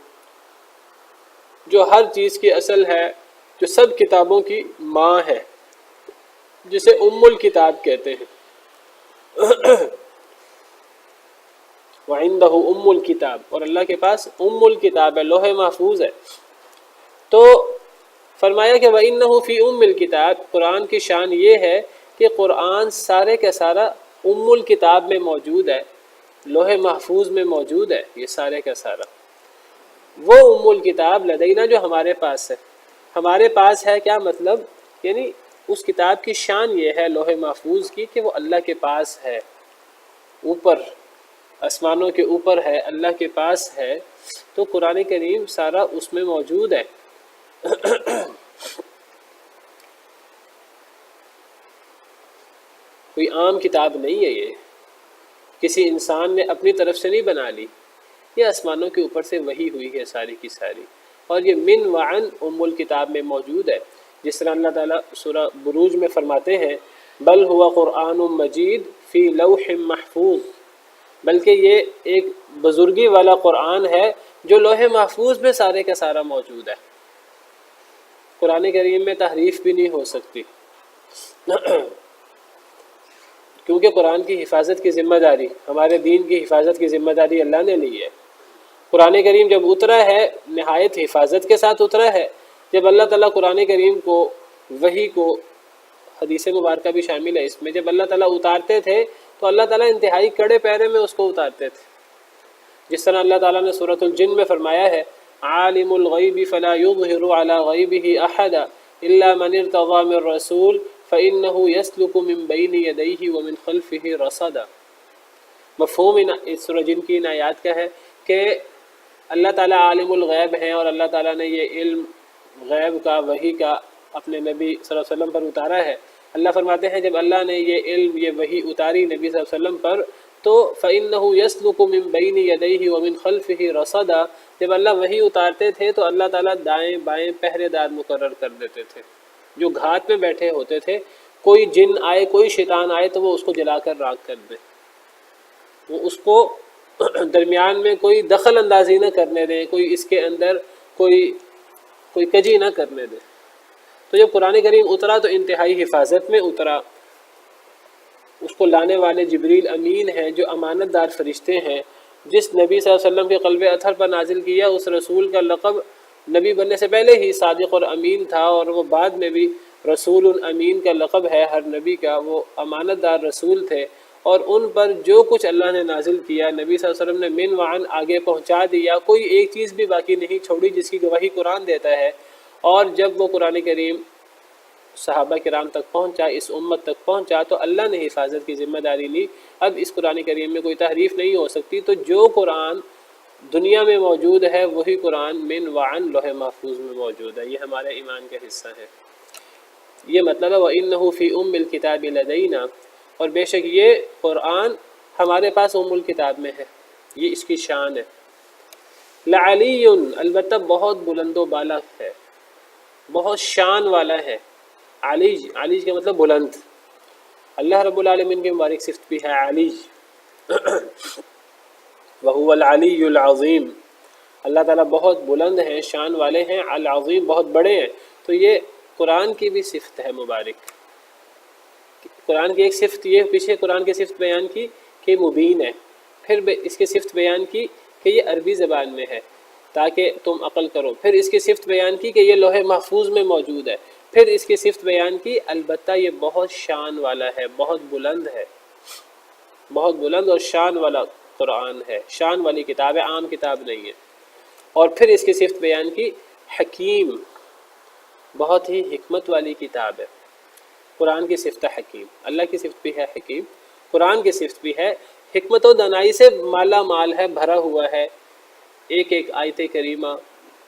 جو ہر چیز کی اصل ہے، جو سب کتابوں کی ماں ہے، جسے ام الکتاب کہتے ہیں۔ وَعِندَهُ ام الکتاب، اور اللہ کے پاس ام الکتاب ہے، لوح محفوظ ہے۔ تو فرمایا کہ وَإِنَّهُ فِي أُمِّ الْكِتَابِ، قرآن کی شان یہ ہے کہ قرآن سارے کا سارا ام الکتاب میں موجود ہے، لوح محفوظ میں موجود ہے، یہ سارے کا سارا۔ وہ ام الکتاب لدینا جو ہمارے پاس ہے، ہمارے پاس ہے کیا مطلب؟ یعنی اس کتاب کی شان یہ ہے لوح محفوظ کی کہ وہ اللہ کے پاس ہے، اوپر آسمانوں کے اوپر ہے، اللہ کے پاس ہے، تو قرآن کریم سارا اس میں موجود ہے۔ کوئی عام کتاب نہیں ہے، یہ کسی انسان نے اپنی طرف سے نہیں بنا لی، یہ آسمانوں کے اوپر سے وحی ہوئی ہے ساری کی ساری، اور یہ من وعن ام الکتاب میں موجود ہے، جس طرح اللہ تعالیٰ سورہ بروج میں فرماتے ہیں بل ہوا قرآن مجید فی لوح محفوظ، بلکہ یہ ایک بزرگی والا قرآن ہے جو لوح محفوظ میں سارے کا سارا موجود ہے۔ قرآن کریم میں تحریف بھی نہیں ہو سکتی، کیونکہ قرآن کی حفاظت کی ذمہ داری، ہمارے دین کی حفاظت کی ذمہ داری اللہ نے لی ہے۔ قرآن کریم جب اترا ہے نہایت حفاظت کے ساتھ اترا ہے۔ جب اللہ تعالیٰ قرآن کریم کو وحی کو، حدیث مبارکہ بھی شامل ہے اس میں، جب اللہ تعالیٰ اتارتے تھے تو اللہ تعالیٰ انتہائی کڑے پیرے میں اس کو اتارتے تھے، جس طرح اللہ تعالیٰ نے سورۃ الجن میں فرمایا ہے عالم الغیب فلا یظہر علی غیبہ احدا الا من ارتضی من رسول فإنہ یسلک من بین یدیہ ومن خلفہ رصدا۔ مفہوم اس سورہ جن کی ان آیات کا ہے کہ اللہ تعالیٰ عالم الغیب ہیں، اور اللہ تعالیٰ نے یہ علم غیب کا، وحی کا اپنے نبی صلی اللہ علیہ وسلم پر اتارا ہے۔ اللہ فرماتے ہیں جب اللہ نے یہ علم، یہ وحی اتاری نبی صلی اللہ علیہ وسلم پر، تو فإنہ یسلک من بین یدیہ ومن خلفہ رصدا، جب اللہ وحی اتارتے تھے تو اللہ تعالیٰ دائیں بائیں پہرے دار مقرر کر دیتے تھے، جو گھات میں بیٹھے ہوتے تھے، کوئی جن آئے، کوئی شیطان آئے تو وہ اس کو جلا کر راکھ کر دے، وہ اس کو درمیان میں کوئی دخل اندازی نہ کرنے دیں، کوئی اس کے اندر کوئی کجی نہ کرنے دیں۔ تو جب قرآن کریم اترا تو انتہائی حفاظت میں اترا، اس کو لانے والے جبریل امین ہیں جو امانت دار فرشتے ہیں، جس نبی صلی اللہ علیہ وسلم کے قلب اطہر پر نازل کیا، اس رسول کا لقب نبی بننے سے پہلے ہی صادق اور امین تھا، اور وہ بعد میں بھی رسول امین کا لقب ہے ہر نبی کا، وہ امانت دار رسول تھے، اور ان پر جو کچھ اللہ نے نازل کیا نبی صلی اللہ علیہ وسلم نے من وعن آگے پہنچا دیا، کوئی ایک چیز بھی باقی نہیں چھوڑی جس کی گواہی قرآن دیتا ہے۔ اور جب وہ قرآن کریم صحابہ کرام تک پہنچا، اس امت تک پہنچا، تو اللہ نے حفاظت کی ذمہ داری لی۔ اب اس قرآن کریم میں کوئی تحریف نہیں ہو سکتی، تو جو قرآن دنیا میں موجود ہے وہی قرآن من وعن لوح محفوظ میں موجود ہے، یہ ہمارے ایمان کا حصہ ہے۔ یہ مطلب ہے وَإِنَّهُ فِي أُمِّ الْكِتَابِ لَدَيْنَا، اور بے شک یہ قرآن ہمارے پاس ام الکتاب میں ہے، یہ اس کی شان ہے۔ لعلی، البتہ بہت بلند و بالا ہے، بہت شان والا ہے۔ علیج، علیج کا مطلب بلند، اللہ رب العالمین کی مبارک صفت بھی ہے علیج۔ وَهُوَ الْعَلِيُّ الْعَظِيمُ، اللہ تعالیٰ بہت بلند ہیں، شان والے ہیں، العظیم بہت بڑے ہیں۔ تو یہ قرآن کی بھی صفت ہے مبارک۔ قرآن کی ایک صفت یہ پیچھے قرآن کی صفت بیان کی کہ مبین ہے، پھر اس کی صفت بیان کی کہ یہ عربی زبان میں ہے تاکہ تم عقل کرو، پھر اس کی صفت بیان کی کہ یہ لوح محفوظ میں موجود ہے، پھر اس کی صفت بیان کی البتہ یہ بہت شان والا ہے، بہت بلند ہے، بہت بلند اور شان والا قرآن ہے، شان والی کتاب ہے، عام کتاب نہیں ہے۔ اور پھر اس کی صفت بیان کی حکیم، بہت ہی حکمت والی کتاب ہے۔ قرآن کی صفت ہے حکیم، اللہ کی صفت بھی ہے حکیم، قرآن کی صفت بھی ہے حکمت و دانائی سے مالا مال ہے، بھرا ہوا ہے۔ ایک ایک آیت کریمہ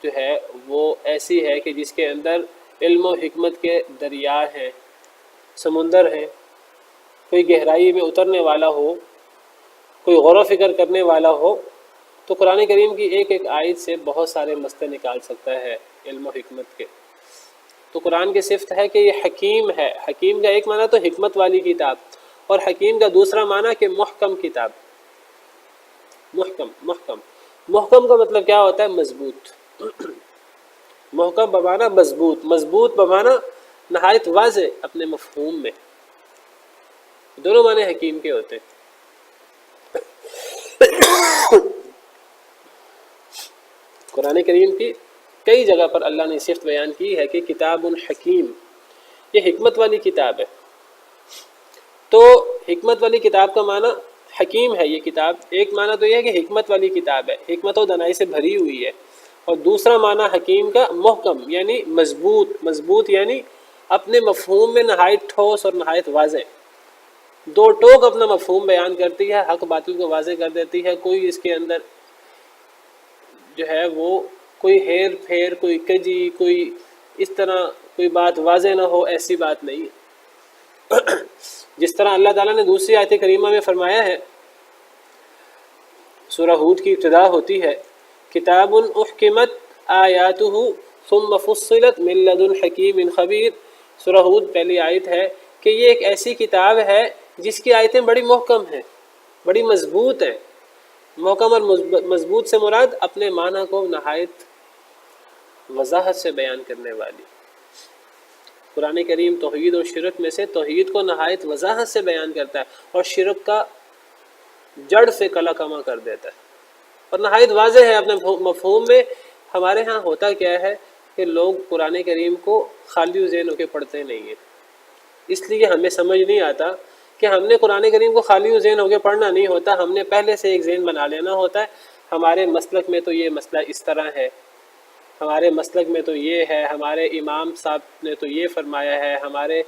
جو ہے وہ ایسی ہے کہ جس کے اندر علم و حکمت کے دریا ہیں، سمندر ہیں، کوئی گہرائی میں اترنے والا ہو، کوئی غور و فکر کرنے والا ہو تو قرآن کریم کی ایک ایک آیت سے بہت سارے مسئلے نکال سکتا ہے علم و حکمت کے۔ تو قرآن کی صفت ہے کہ یہ حکیم ہے۔ حکیم کا ایک معنی تو حکمت والی کتاب، اور حکیم کا دوسرا معنی کہ محکم کتاب۔ محکم کا مطلب کیا ہوتا ہے؟ مضبوط۔ محکم بمانا مضبوط، مضبوط بمانا نہایت واضح اپنے مفہوم میں، دونوں معنی حکیم کے ہوتے ہیں۔ قرآن کریم کی کئی جگہ پر اللہ نے صفت بیان کی ہے کہ کتاب حکیم، یہ حکمت والی کتاب ہے۔ تو حکمت والی کتاب کا معنی حکیم ہے یہ کتاب، ایک معنی تو یہ ہے کہ حکمت والی کتاب ہے، حکمت و دانائی سے بھری ہوئی ہے، اور دوسرا معنی حکیم کا محکم یعنی مضبوط، مضبوط یعنی اپنے مفہوم میں نہایت ٹھوس اور نہایت واضح، دو ٹوک اپنا مفہوم بیان کرتی ہے، حق باطل کو واضح کر دیتی ہے، کوئی اس کے اندر جو ہے وہ کوئی ہیر پھیر، کوئی کجی، کوئی اس طرح کوئی بات واضح نہ ہو، ایسی بات نہیں ہے۔ جس طرح اللہ تعالیٰ نے دوسری آیت کریمہ میں فرمایا ہے، سورہ ہود کی ابتدا ہوتی ہے کتاب احکمت آیاتہ ثم فصلت من لدن حکیم خبیر۔ سورہ ہود پہلی آیت ہے کہ یہ ایک ایسی کتاب ہے جس کی آیتیں بڑی محکم ہیں، بڑی مضبوط ہیں۔ محکم اور مضبوط سے مراد اپنے معنی کو نہایت وضاحت سے بیان کرنے والی۔ قرآن کریم توحید اور شرک میں سے توحید کو نہایت وضاحت سے بیان کرتا ہے اور شرک کا جڑ سے کلا کما کر دیتا ہے، اور نہایت واضح ہے اپنے مفہوم میں۔ ہمارے ہاں ہوتا کیا ہے کہ لوگ قرآن کریم کو خالی ذہن ہو کے پڑھتے نہیں ہیں، اس لیے ہمیں سمجھ نہیں آتا کہ ہم نے قرآن کریم کو خالی ذہن ہو کے پڑھنا نہیں ہوتا، ہم نے پہلے سے ایک ذہن بنا لینا ہوتا ہے۔ ہمارے مسلک میں تو یہ مسئلہ اس طرح ہے، ہمارے مسلک میں تو یہ ہے، ہمارے امام صاحب نے تو یہ فرمایا ہے، ہمارے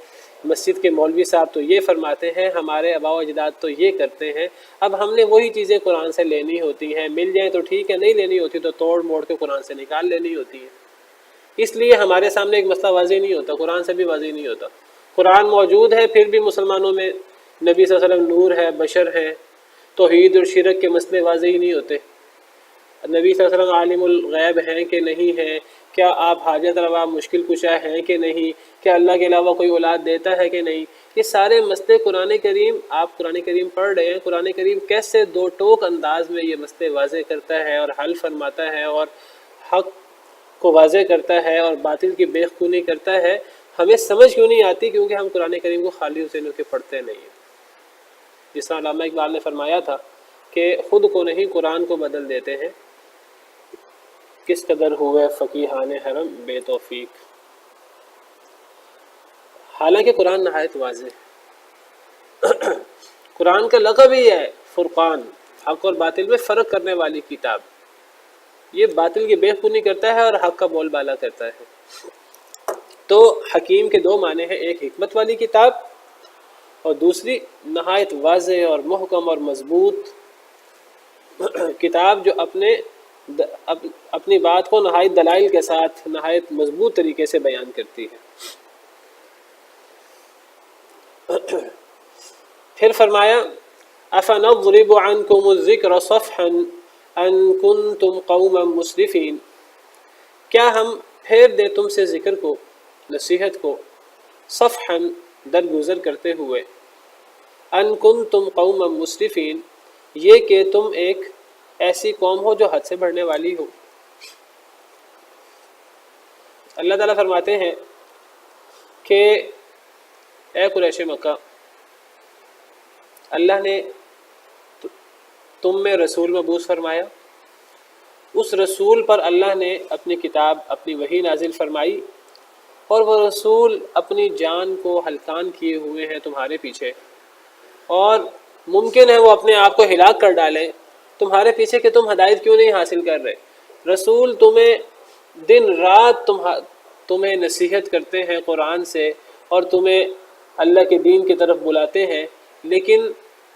مسجد کے مولوی صاحب تو یہ فرماتے ہیں، ہمارے آباء و اجداد تو یہ کرتے ہیں۔ اب ہم نے وہی چیزیں قرآن سے لینی ہوتی ہیں، مل جائیں تو ٹھیک ہے، نہیں لینی ہوتی تو توڑ موڑ کے قرآن سے نکال لینی ہوتی ہے۔ اس لیے ہمارے سامنے ایک مسئلہ واضح نہیں ہوتا، قرآن سے بھی واضح نہیں ہوتا۔ قرآن موجود ہے پھر بھی مسلمانوں میں نبی صلی اللہ علیہ وسلم نور ہے، بشر ہیں، توحید اور شرک کے مسئلے واضح ہی نہیں ہوتے۔ نبی صلی اللہ علیہ وسلم عالم الغیب ہیں کہ نہیں ہیں، کیا آپ حاجت روا مشکل کشا ہیں کہ نہیں، کیا اللہ کے علاوہ کوئی اولاد دیتا ہے کہ نہیں، یہ سارے مسئلے قرآن کریم، آپ قرآن کریم پڑھ رہے ہیں، قرآن کریم کیسے دو ٹوک انداز میں یہ مسئلے واضح کرتا ہے اور حل فرماتا ہے اور حق کو واضح کرتا ہے اور باطل کی بیخونی کرتا ہے، ہمیں سمجھ کیوں نہیں آتی؟ کیونکہ ہم قرآن کریم کو خالی ذہن کے پڑھتے نہیں ہیں۔ جس طرح علامہ اقبال نے فرمایا تھا کہ خود کو نہیں قرآن کو بدل دیتے ہیں، کس قدر ہوئے فقیہان حرم بے توفیق۔ حالانکہ قرآن نہایت واضح، قرآن کا لقب ہی ہے فرقان، حق اور باطل میں فرق کرنے والی کتاب، یہ باطل کی بیخونی کرتا ہے اور حق کا بول بالا کرتا ہے۔ تو حکیم کے دو معنی ہیں، ایک حکمت والی کتاب اور دوسری نہایت واضح اور محکم اور مضبوط کتاب جو اپنے اپنی بات کو نہایت دلائل کے ساتھ نہایت مضبوط طریقے سے بیان کرتی ہے۔ پھر فرمایا افنضرب عنکم الذکر صفحا ان کنتم قوما مسرفین، کیا ہم پھیر دیں تم سے ذکر کو، نصیحت کو، صفحا درگزر کرتے ہوئے، ان کنتم قوما مسرفین، یہ کہ تم ایک ایسی قوم ہو جو حد سے بڑھنے والی ہو۔ اللہ تعالیٰ فرماتے ہیں کہ اے قریش مکہ، اللہ نے تم میں رسول مبعوث فرمایا، اس رسول پر اللہ نے اپنی کتاب، اپنی وحی نازل فرمائی، اور وہ رسول اپنی جان کو ہلکان کیے ہوئے ہیں تمہارے پیچھے، اور ممکن ہے وہ اپنے آپ کو ہلاک کر ڈالیں تمہارے پیچھے کہ تم ہدایت کیوں نہیں حاصل کر رہے۔ رسول تمہیں دن رات تمہیں نصیحت کرتے ہیں قرآن سے، اور تمہیں اللہ کے دین کی طرف بلاتے ہیں، لیکن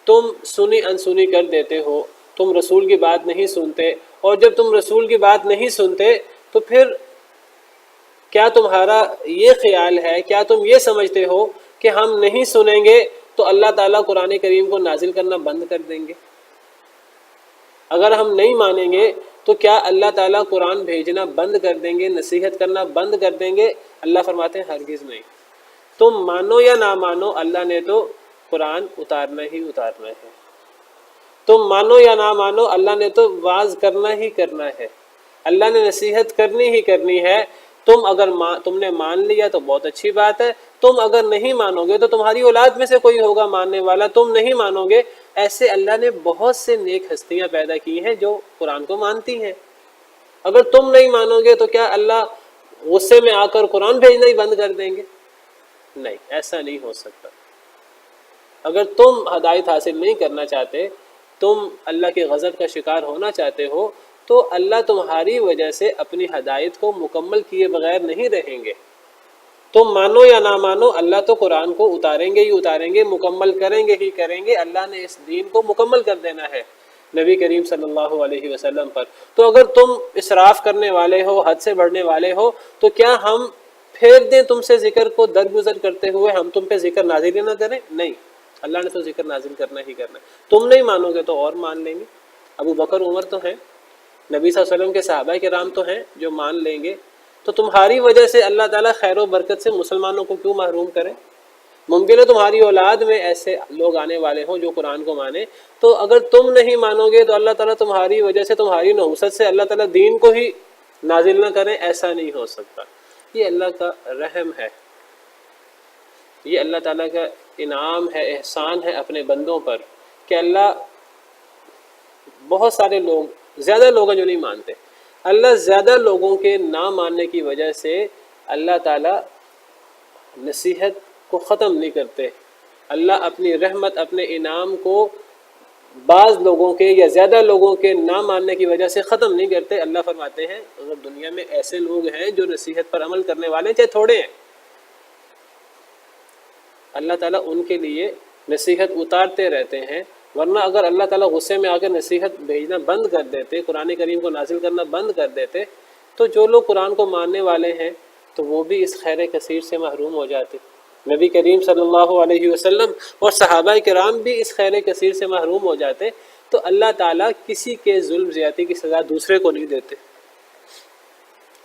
تم سنی انسنی کر دیتے ہو، تم رسول کی بات نہیں سنتے، اور جب تم رسول کی بات نہیں سنتے تو پھر کیا تمہارا یہ خیال ہے، کیا تم یہ سمجھتے ہو کہ ہم نہیں سنیں گے تو اللہ تعالیٰ قرآن کریم کو نازل کرنا بند کر دیں گے؟ اگر ہم نہیں مانیں گے تو کیا اللہ تعالیٰ قرآن بھیجنا بند کر دیں گے، نصیحت کرنا بند کر دیں گے؟ اللہ فرماتے ہیں ہرگز نہیں، تم مانو یا نہ مانو اللہ نے تو قرآن اتارنا ہی اتارنا ہے، تم مانو یا نہ مانو اللہ نے تو واعظ کرنا ہی کرنا ہے، اللہ نے نصیحت کرنی ہی کرنی ہے۔ تم نے مان لیا تو بہت اچھی بات ہے، تم اگر نہیں مانو گے تو تمہاری اولاد میں سے کوئی ہوگا ماننے والا، تم نہیں مانو گے۔ ایسے اللہ نے بہت سے نیک ہستیاں پیدا کی ہیں جو قرآن کو مانتی ہیں، اگر تم نہیں مانو گے تو کیا اللہ غصے میں آ کر قرآن بھیجنا ہی بند کر دیں گے؟ نہیں، ایسا نہیں ہو سکتا۔ اگر تم ہدایت حاصل نہیں کرنا چاہتے، تم اللہ کے غضب کا شکار ہونا چاہتے ہو، تو اللہ تمہاری وجہ سے اپنی ہدایت کو مکمل کیے بغیر نہیں رہیں گے۔ تم مانو یا نہ مانو اللہ تو قرآن کو اتاریں گے ہی اتاریں گے، مکمل کریں گے ہی کریں گے۔ اللہ نے اس دین کو مکمل کر دینا ہے نبی کریم صلی اللہ علیہ وسلم پر۔ تو اگر تم اسراف کرنے والے ہو، حد سے بڑھنے والے ہو، تو کیا ہم پھیر دیں تم سے ذکر کو درگزر کرتے ہوئے، ہم تم پہ ذکر نازل ہی نہ کریں؟ نہیں، اللہ نے تو ذکر نازل کرنا ہی کرنا ہے۔ تم نہیں مانو گے تو اور مان لیں گے۔ ابو بکر عمر تو ہیں، نبی صلی اللہ علیہ وسلم کے صحابہ کرام تو ہیں جو مان لیں گے، تو تمہاری وجہ سے اللہ تعالیٰ خیر و برکت سے مسلمانوں کو کیوں محروم کرے؟ ممکن ہے تمہاری اولاد میں ایسے لوگ آنے والے ہوں جو قرآن کو مانیں، تو اگر تم نہیں مانو گے تو اللہ تعالیٰ تمہاری وجہ سے، تمہاری نحوست سے اللہ تعالیٰ دین کو ہی نازل نہ کریں، ایسا نہیں ہو سکتا۔ یہ اللہ کا رحم ہے، یہ اللہ تعالیٰ کا انعام ہے، احسان ہے اپنے بندوں پر، کہ اللہ بہت سارے لوگ، زیادہ لوگ ہیں جو نہیں مانتے، اللہ زیادہ لوگوں کے نہ ماننے کی وجہ سے اللہ تعالیٰ نصیحت کو ختم نہیں کرتے۔ اللہ اپنی رحمت، اپنے انعام کو بعض لوگوں کے یا زیادہ لوگوں کے نہ ماننے کی وجہ سے ختم نہیں کرتے۔ اللہ فرماتے ہیں اگر دنیا میں ایسے لوگ ہیں جو نصیحت پر عمل کرنے والے چاہے تھوڑے ہیں، اللہ تعالیٰ ان کے لیے نصیحت اتارتے رہتے ہیں، ورنہ اگر اللہ تعالیٰ غصے میں آ کر نصیحت بھیجنا بند کر دیتے، قرآن کریم کو نازل کرنا بند کر دیتے، تو جو لوگ قرآن کو ماننے والے ہیں تو وہ بھی اس خیر کثیر سے محروم ہو جاتے۔ نبی کریم صلی اللہ علیہ وسلم اور صحابہ کرام بھی اس خیر کثیر سے محروم ہو جاتے۔ تو اللہ تعالیٰ کسی کے ظلم زیادتی کی سزا دوسرے کو نہیں دیتے۔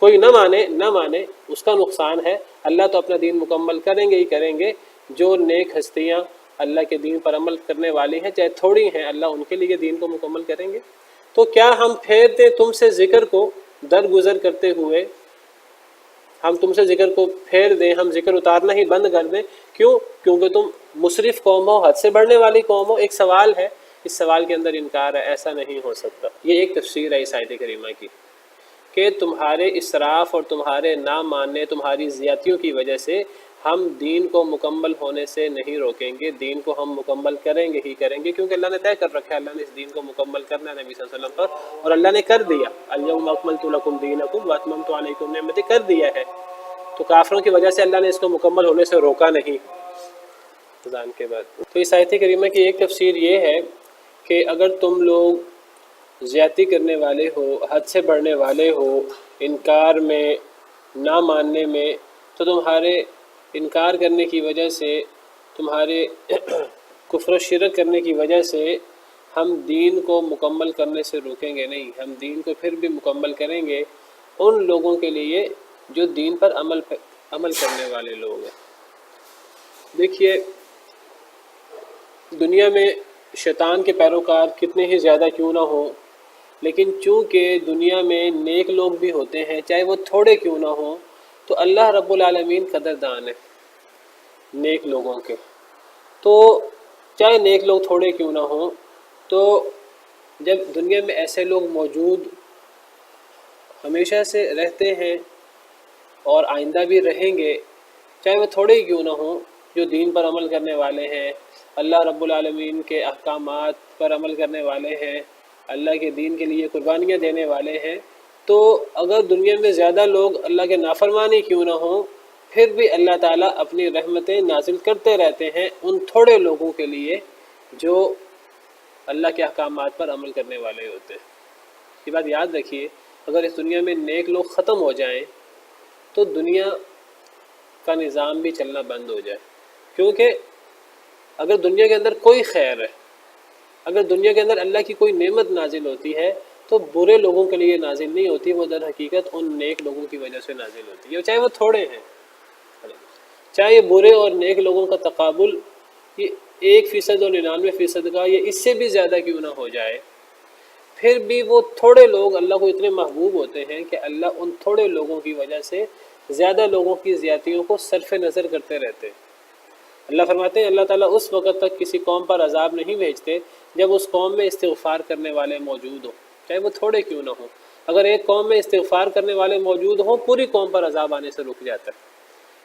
کوئی نہ مانے اس کا نقصان ہے، اللہ تو اپنا دین مکمل کریں گے ہی کریں گے۔ جو نیک ہستیاں اللہ کے دین پر عمل کرنے والی ہیں چاہے تھوڑی ہیں، اللہ ان کے لیے دین کو مکمل کریں گے۔ تو کیا ہم پھیر دیں تم سے ذکر کو درگزر کرتے ہوئے، ہم تم سے ذکر کو پھیر دیں، ہم ذکر اتارنا ہی بند کر دیں؟ کیوں؟ کیونکہ تم مسرف قوم ہو، حد سے بڑھنے والی قوم ہو۔ ایک سوال ہے، اس سوال کے اندر انکار ہے، ایسا نہیں ہو سکتا۔ یہ ایک تفسیر ہے اس آیت کریمہ کی کہ تمہارے اسراف اور تمہارے نہ ماننے، تمہاری زیادتیوں کی وجہ سے ہم دین کو مکمل ہونے سے نہیں روکیں گے، دین کو ہم مکمل کریں گے ہی کریں گے، کیونکہ اللہ نے طے کر رکھا ہے، اللہ نے اس دین کو مکمل کرنا ہے نبی صلی اللہ علیہ وسلم پر، اور اللہ نے کر دیا۔ الیوم اکملت لکم دینکم واتممت علیکم نعمتی، کر دیا ہے۔ تو کافروں کی وجہ سے اللہ نے اس کو مکمل ہونے سے روکا نہیں۔ اذان کے بعد تو اس آیت کریمہ کی ایک تفسیر یہ ہے کہ اگر تم لوگ زیادتی کرنے والے ہو، حد سے بڑھنے والے ہو، انکار میں، نہ ماننے میں، تو تمہارے انکار کرنے کی وجہ سے، تمہارے کفر و شرک کرنے کی وجہ سے ہم دین کو مکمل کرنے سے روکیں گے نہیں، ہم دین کو پھر بھی مکمل کریں گے ان لوگوں کے لیے جو دین پر عمل کرنے والے لوگ ہیں۔ دیکھیے، دنیا میں شیطان کے پیروکار کتنے ہی زیادہ کیوں نہ ہوں، لیکن چونکہ دنیا میں نیک لوگ بھی ہوتے ہیں، چاہے وہ تھوڑے کیوں نہ ہوں، تو اللہ رب العالمین قدردان ہے نیک لوگوں کے۔ تو چاہے نیک لوگ تھوڑے کیوں نہ ہوں، تو جب دنیا میں ایسے لوگ موجود ہمیشہ سے رہتے ہیں اور آئندہ بھی رہیں گے، چاہے وہ تھوڑے ہی کیوں نہ ہوں، جو دین پر عمل کرنے والے ہیں، اللہ رب العالمین کے احکامات پر عمل کرنے والے ہیں، اللہ کے دین کے لیے قربانیاں دینے والے ہیں، تو اگر دنیا میں زیادہ لوگ اللہ کے نافرمانی کیوں نہ ہوں، پھر بھی اللہ تعالیٰ اپنی رحمتیں نازل کرتے رہتے ہیں ان تھوڑے لوگوں کے لیے جو اللہ کے احکامات پر عمل کرنے والے ہوتے ہیں۔ یہ بات یاد رکھیے، اگر اس دنیا میں نیک لوگ ختم ہو جائیں تو دنیا کا نظام بھی چلنا بند ہو جائے، کیونکہ اگر دنیا کے اندر کوئی خیر ہے، اگر دنیا کے اندر اللہ کی کوئی نعمت نازل ہوتی ہے تو برے لوگوں کے لیے نازل نہیں ہوتی، وہ در حقیقت ان نیک لوگوں کی وجہ سے نازل ہوتی ہے، چاہے وہ تھوڑے ہیں، چاہے یہ برے اور نیک لوگوں کا تقابل یہ 1% اور 99% کا یا اس سے بھی زیادہ کیوں نہ ہو جائے، پھر بھی وہ تھوڑے لوگ اللہ کو اتنے محبوب ہوتے ہیں کہ اللہ ان تھوڑے لوگوں کی وجہ سے زیادہ لوگوں کی زیادتیوں کو صرف نظر کرتے رہتے ہیں۔ اللہ فرماتے ہیں اللہ تعالیٰ اس وقت تک کسی قوم پر عذاب نہیں بھیجتے جب اس قوم میں استغفار کرنے والے موجود ہوں، چاہے وہ تھوڑے کیوں نہ ہوں۔ اگر ایک قوم میں استغفار کرنے والے موجود ہوں، پوری قوم پر عذاب آنے سے رک جاتا ہے۔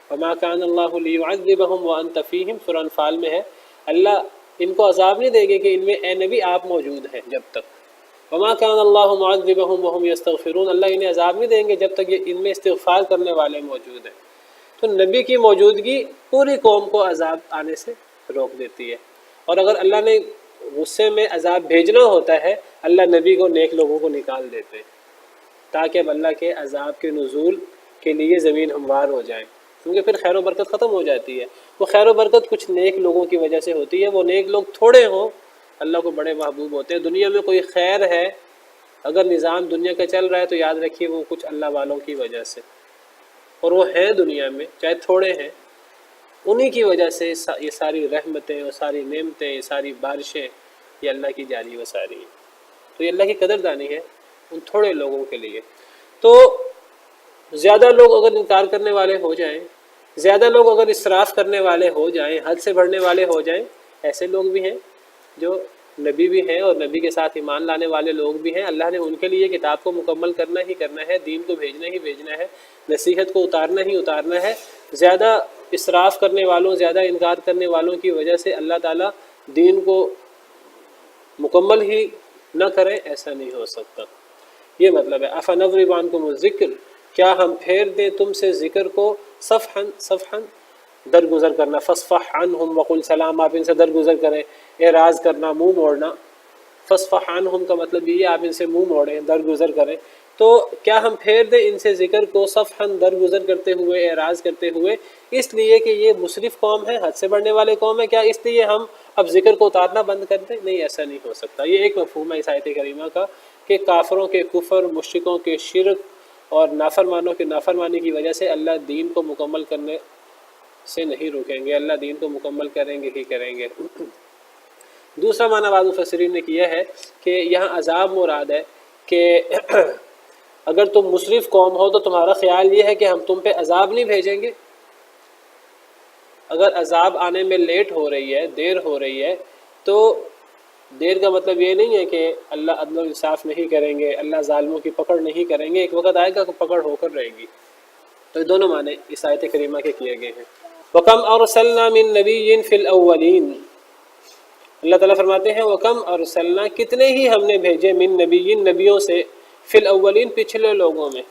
وما كان الله ليعذبهم وانت فيهم، سورہ انفال میں ہے، اللہ ان کو عذاب نہیں دے گے کہ ان میں اے نبی آپ موجود ہیں جب تک۔ وما كان الله معذبهم وهم يستغفرون، اللہ انہیں عذاب نہیں دیں گے جب تک یہ ان میں استغفار کرنے والے موجود ہیں۔ تو نبی کی موجودگی پوری قوم کو عذاب آنے سے روک دیتی ہے، اور اگر اللہ نے غصے میں عذاب بھیجنا ہوتا ہے، اللہ نبی کو نیک لوگوں کو نکال دیتے ہیں تاکہ اب اللہ کے عذاب کے نزول کے لیے زمین ہموار ہو جائے، کیونکہ پھر خیر و برکت ختم ہو جاتی ہے۔ وہ خیر و برکت کچھ نیک لوگوں کی وجہ سے ہوتی ہے، وہ نیک لوگ تھوڑے ہوں اللہ کو بڑے محبوب ہوتے ہیں۔ دنیا میں کوئی خیر ہے، اگر نظام دنیا کا چل رہا ہے تو یاد رکھیے وہ کچھ اللہ والوں کی وجہ سے، اور وہ ہیں دنیا میں چاہے تھوڑے ہیں، انہی کی وجہ سے یہ ساری رحمتیں اور ساری نعمتیں، یہ ساری بارشیں یہ اللہ کی جاری و ساری ہیں۔ تو یہ اللہ کی قدردانی ہے ان تھوڑے لوگوں کے لیے۔ تو زیادہ لوگ اگر انکار کرنے والے ہو جائیں، زیادہ لوگ اگر اسراف کرنے والے ہو جائیں، حد سے بڑھنے والے ہو جائیں، ایسے لوگ بھی ہیں جو نبی بھی ہیں اور نبی کے ساتھ ایمان لانے والے لوگ بھی ہیں، اللہ نے ان کے لیے کتاب کو مکمل کرنا ہی کرنا ہے، دین کو بھیجنا ہی بھیجنا ہے، نصیحت کو اتارنا ہی اتارنا ہے۔ زیادہ اسراف کرنے والوں، زیادہ انکار کرنے والوں کی وجہ سے اللہ تعالیٰ دین کو مکمل ہی نہ کرے، ایسا نہیں ہو سکتا۔ یہ مطلب ہے افنضرب عنکم الذکر، کیا ہم پھیر دیں تم سے ذکر کو صفحاً درگزر کرنا، فاصفح عنہم وقل سلام، آپ ان سے درگزر کریں، اعراض کرنا، منہ موڑنا۔ فاصفح عنہم کا مطلب یہ ہے آپ ان سے منہ موڑیں، درگزر کریں۔ تو کیا ہم پھیر دیں ان سے ذکر کو صفحاً درگزر کرتے ہوئے، اعراض کرتے ہوئے، اس لیے کہ یہ مسرف قوم ہے، حد سے بڑھنے والے قوم ہے، کیا اس لیے ہم اب ذکر کو اتارنا بند کر دیں؟ نہیں، ایسا نہیں ہو سکتا۔ یہ ایک مفہوم ہے اس آیت کریمہ کا کہ کافروں کے کفر، مشرکوں کے شرک اور نافرمانوں کے نافرمانی کی وجہ سے اللہ دین کو مکمل کرنے سے نہیں روکیں گے، اللہ دین کو مکمل کریں گے ہی کریں گے۔ دوسرا معنی بعض مفسرین نے کیا ہے کہ یہاں عذاب مراد ہے کہ اگر تم مسرف قوم ہو تو تمہارا خیال یہ ہے کہ ہم تم پہ عذاب نہیں بھیجیں گے۔ اگر عذاب آنے میں لیٹ ہو رہی ہے، دیر ہو رہی ہے، تو دیر کا مطلب یہ نہیں ہے کہ اللہ عدل و انصاف نہیں کریں گے، اللہ ظالموں کی پکڑ نہیں کریں گے، ایک وقت آئے گا کہ پکڑ ہو کر رہے گی۔ تو یہ دونوں معنی اس آیت کریمہ کے کیے گئے ہیں۔ وَكَمْ أَرْسَلْنَا مِن نَبِيٍّ فِي الْأَوَّلِينَ، اللہ تعالیٰ فرماتے ہیں وَكَمْ أَرْسَلْنَا، کتنے ہی ہم نے بھیجے، من نبیین، نبیوں سے، فی الاولین، پچھلے لوگوں میں۔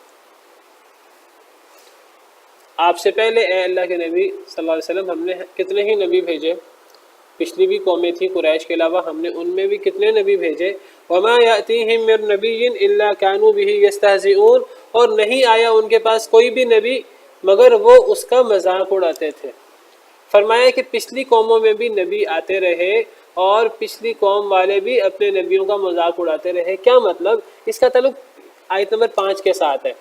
آپ سے پہلے اے اللہ کے نبی صلی اللہ علیہ وسلم ہم نے کتنے ہی نبی بھیجے، پچھلی بھی قومیں تھیں قریش کے علاوہ، ہم نے ان میں بھی کتنے نبی بھیجے۔ وما یأتیہم من نبی الا کانوا بہ یستہزئون، اور نہیں آیا ان کے پاس کوئی بھی نبی مگر وہ اس کا مذاق اڑاتے تھے۔ فرمایا کہ پچھلی قوموں میں بھی نبی آتے رہے اور پچھلی قوم والے بھی اپنے نبیوں کا مذاق اڑاتے رہے۔ کیا مطلب؟ اس کا تعلق آیت نمبر 5 کے ساتھ ہے،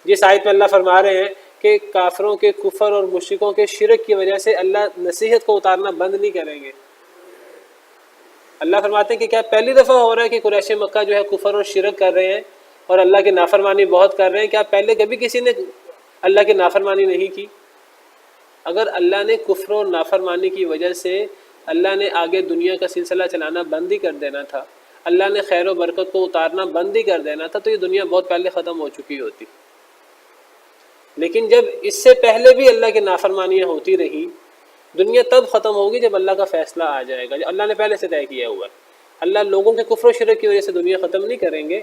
جس آیت میں اللہ فرما رہے ہیں کہ کافروں کے کفر اور مشرکوں کے شرک کی وجہ سے اللہ نصیحت کو اتارنا بند نہیں کریں گے۔ اللہ فرماتے ہیں کہ کیا پہلی دفعہ ہو رہا ہے کہ قریش مکہ جو ہے کفر اور شرک کر رہے ہیں اور اللہ کی نافرمانی بہت کر رہے ہیں؟ کیا پہلے کبھی کسی نے اللہ کی نافرمانی نہیں کی؟ اگر اللہ نے کفر اور نافرمانی کی وجہ سے اللہ نے آگے دنیا کا سلسلہ چلانا بند ہی کر دینا تھا، اللہ نے خیر و برکت کو اتارنا بند ہی کر دینا تھا، تو یہ دنیا بہت پہلے ختم ہو چکی ہوتی۔ لیکن جب اس سے پہلے بھی اللہ کی نافرمانیاں ہوتی رہی، دنیا تب ختم ہوگی جب اللہ کا فیصلہ آ جائے گا، جو اللہ نے پہلے سے طے کیا ہوا ہے۔ اللہ لوگوں کے کفر و شرک کی وجہ سے دنیا ختم نہیں کریں گے،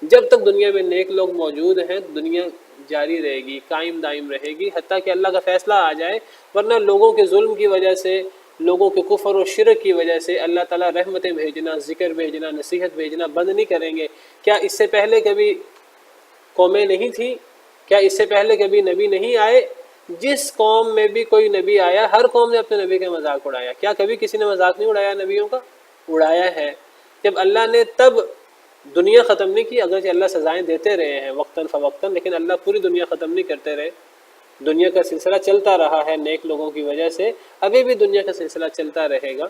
جب تک دنیا میں نیک لوگ موجود ہیں دنیا جاری رہے گی، قائم دائم رہے گی، حتیٰ کہ اللہ کا فیصلہ آ جائے۔ ورنہ لوگوں کے ظلم کی وجہ سے، لوگوں کے کفر و شرک کی وجہ سے اللہ تعالیٰ رحمتیں بھیجنا، ذکر بھیجنا، نصیحت بھیجنا بند نہیں کریں گے۔ کیا اس سے پہلے کبھی قومیں نہیں تھیں؟ کیا اس سے پہلے کبھی نبی نہیں آئے؟ جس قوم میں بھی کوئی نبی آیا ہر قوم نے اپنے نبی کا مذاق اڑایا۔ کیا کبھی کسی نے مذاق نہیں اڑایا نبیوں کا؟ اڑایا ہے۔ جب اللہ نے تب دنیا ختم نہیں کی، اگرچہ اللہ سزائیں دیتے رہے ہیں وقتاً فوقتاً، لیکن اللہ پوری دنیا ختم نہیں کرتے رہے، دنیا کا سلسلہ چلتا رہا ہے نیک لوگوں کی وجہ سے، ابھی بھی دنیا کا سلسلہ چلتا رہے گا۔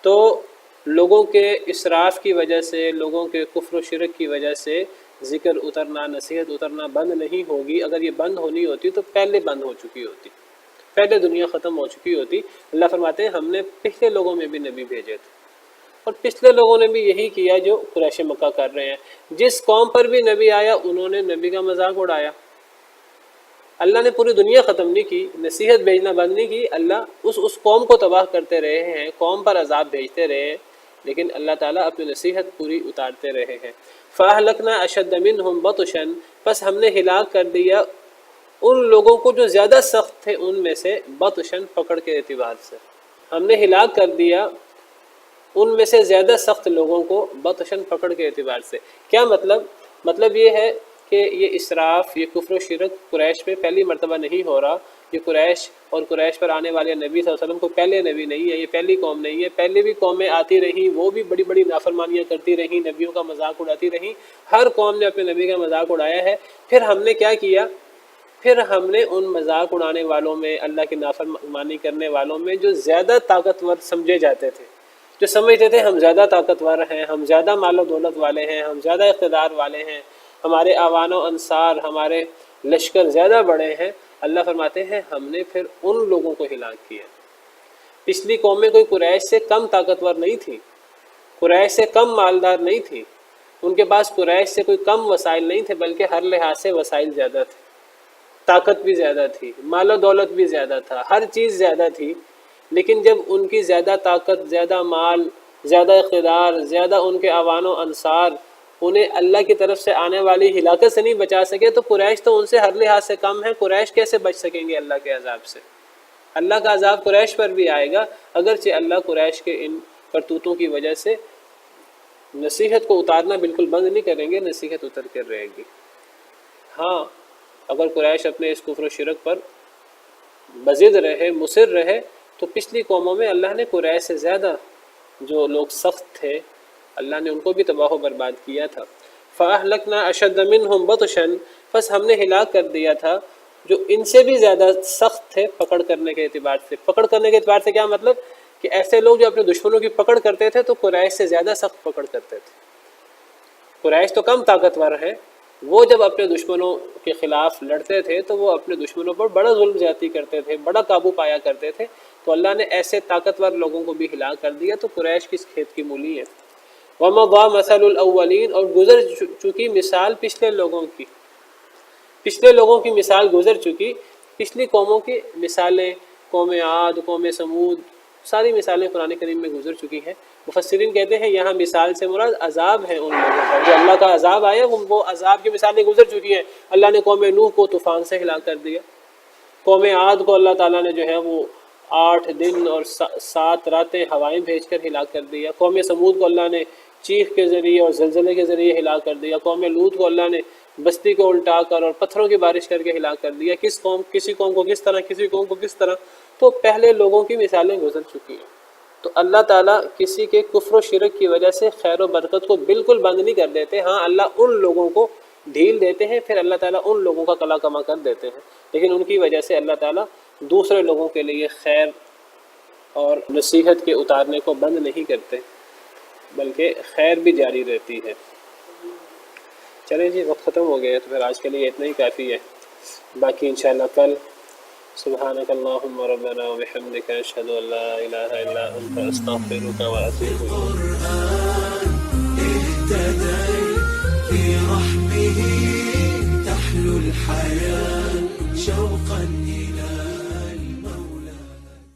تو لوگوں کے اسراف کی وجہ سے، لوگوں کے کفر و شرک کی وجہ سے ذکر اترنا، نصیحت اترنا بند نہیں ہوگی۔ اگر یہ بند ہونی ہوتی تو پہلے بند ہو چکی ہوتی، پہلے دنیا ختم ہو چکی ہوتی۔ اللہ فرماتے ہیں ہم نے پچھلے لوگوں میں بھی نبی بھیجے تھے، اور پچھلے لوگوں نے بھی یہی کیا جو قریش مکہ کر رہے ہیں۔ جس قوم پر بھی نبی آیا انہوں نے نبی کا مذاق اڑایا۔ اللہ نے پوری دنیا ختم نہیں کی، نصیحت بھیجنا بند نہیں کی، اللہ اس قوم کو تباہ کرتے رہے ہیں، قوم پر عذاب بھیجتے رہے ہیں، لیکن اللہ تعالیٰ اپنی نصیحت پوری اتارتے رہے ہیں۔ فَأَهْلَكْنَا أَشَدَّ مِنْهُمْ بَطْشًا، پس ہم نے ہلاک کر دیا ان لوگوں کو جو زیادہ سخت تھے ان میں سے، بطشن پکڑ کے اعتبار سے، ہم نے ہلاک کر دیا ان میں سے زیادہ سخت لوگوں کو بطشن پکڑ کے اعتبار سے۔ کیا مطلب یہ ہے کہ یہ اسراف، یہ کفر و شرک قریش میں پہلی مرتبہ نہیں ہو رہا۔ یہ قریش اور قریش پر آنے والے نبی صلی اللہ علیہ وسلم کو پہلے نبی نہیں ہے، یہ پہلی قوم نہیں ہے، پہلے بھی قومیں آتی رہیں، وہ بھی بڑی بڑی نافرمانیاں کرتی رہیں، نبیوں کا مذاق اڑاتی رہیں، ہر قوم نے اپنے نبی کا مذاق اڑایا ہے۔ پھر ہم نے کیا کیا؟ پھر ہم نے ان مذاق اڑانے والوں میں، اللہ کی نافرمانی کرنے والوں میں جو زیادہ طاقتور سمجھے جاتے تھے، جو سمجھتے تھے ہم زیادہ طاقتور ہیں، ہم زیادہ مال و دولت والے ہیں، ہم زیادہ اقتدار والے ہیں، ہمارے اعوان و انصار، ہمارے لشکر زیادہ بڑے ہیں، اللہ فرماتے ہیں ہم نے پھر ان لوگوں کو ہلاک کیا۔ پچھلی قومیں کوئی قریش سے کم طاقتور نہیں تھی، قریش سے کم مالدار نہیں تھی، ان کے پاس قریش سے کوئی کم وسائل نہیں تھے، بلکہ ہر لحاظ سے وسائل زیادہ تھے، طاقت بھی زیادہ تھی، مال و دولت بھی زیادہ تھا، ہر چیز زیادہ تھی۔ لیکن جب ان کی زیادہ طاقت، زیادہ مال، زیادہ اقتدار، زیادہ ان کے اعوان و انصار انہیں اللہ کی طرف سے آنے والی ہلاکت سے نہیں بچا سکے، تو قریش تو ان سے ہر لحاظ سے کم ہے، قریش کیسے بچ سکیں گے اللہ کے عذاب سے؟ اللہ کا عذاب قریش پر بھی آئے گا، اگرچہ اللہ قریش کے ان کرتوتوں کی وجہ سے نصیحت کو اتارنا بالکل بند نہیں کریں گے، نصیحت اتر کر رہے گی۔ ہاں اگر قریش اپنے اس کفر و شرک پر بضد رہے، مصر رہے، تو پچھلی قوموں میں اللہ نے قریش سے زیادہ جو لوگ سخت تھے اللہ نے ان کو بھی تباہ و برباد کیا تھا۔ فَأَهْلَكْنَا أَشَدَّ مِنْهُمْ بَطْشًا، پس ہم نے ہلاک کر دیا تھا جو ان سے بھی زیادہ سخت تھے پکڑ کرنے کے اعتبار سے۔ پکڑ کرنے کے اعتبار سے کیا مطلب؟ کہ ایسے لوگ جو اپنے دشمنوں کی پکڑ کرتے تھے تو قریش سے زیادہ سخت پکڑ کرتے تھے۔ قریش تو کم طاقتور ہیں، وہ جب اپنے دشمنوں کے خلاف لڑتے تھے تو وہ اپنے دشمنوں پر بڑا ظلم زیادتی کرتے تھے، بڑا قابو پایا کرتے تھے، تو اللہ نے ایسے طاقتور لوگوں کو بھی ہلاک کر دیا، تو قریش کس کھیت کی مولی ہے۔ وَمَضَى مَثَلُ الْأَوَّلِينَ، اور گزر چکی مثال پچھلے لوگوں کی، پچھلے لوگوں کی مثال گزر چکی، پچھلی قوموں کی مثالیں، قوم عاد، قوم سمود، ساری مثالیں قرآن کریم میں گزر چکی ہیں۔ مفسرین کہتے ہیں یہاں مثال سے مراد عذاب ہے ان لوگوں پر، جو اللہ کا عذاب آیا وہ عذاب کی مثالیں گزر چکی ہیں۔ اللہ نے قوم نوح کو طوفان سے ہلاک کر دیا، قوم عاد کو اللہ تعالیٰ نے جو ہے وہ 8 دن اور 7 راتیں ہوائیں بھیج کر ہلاک کر دیا، قوم سمود کو اللہ نے چیخ کے ذریعے اور زلزلے کے ذریعے ہلاک کر دیا، قوم لوط کو اللہ نے بستی کو الٹا کر اور پتھروں کی بارش کر کے ہلاک کر دیا، کسی قوم کو کس طرح، کسی قوم کو کس طرح، تو پہلے لوگوں کی مثالیں گزر چکی ہیں۔ تو اللہ تعالیٰ کسی کے کفر و شرک کی وجہ سے خیر و برکت کو بالکل بند نہیں کر دیتے، ہاں اللہ ان لوگوں کو ڈھیل دیتے ہیں، پھر اللہ تعالیٰ ان لوگوں کا کلا کما کر دیتے ہیں، لیکن ان کی وجہ سے اللہ تعالیٰ دوسرے لوگوں کے لیے خیر اور نصیحت کے اتارنے کو بند نہیں کرتے، بلکہ خیر بھی جاری رہتی ہے۔ چلیں جی، وقت ختم ہو گیا، تو پھر آج کے لیے اتنا ہی کافی ہے، باقی انشاءاللہ کل۔ سبحانک اللہم ربنا وبحمدک، اشہد ان لا الہ الا انت، استغفرک واتوب في رحبه تحلو الحياة شوقا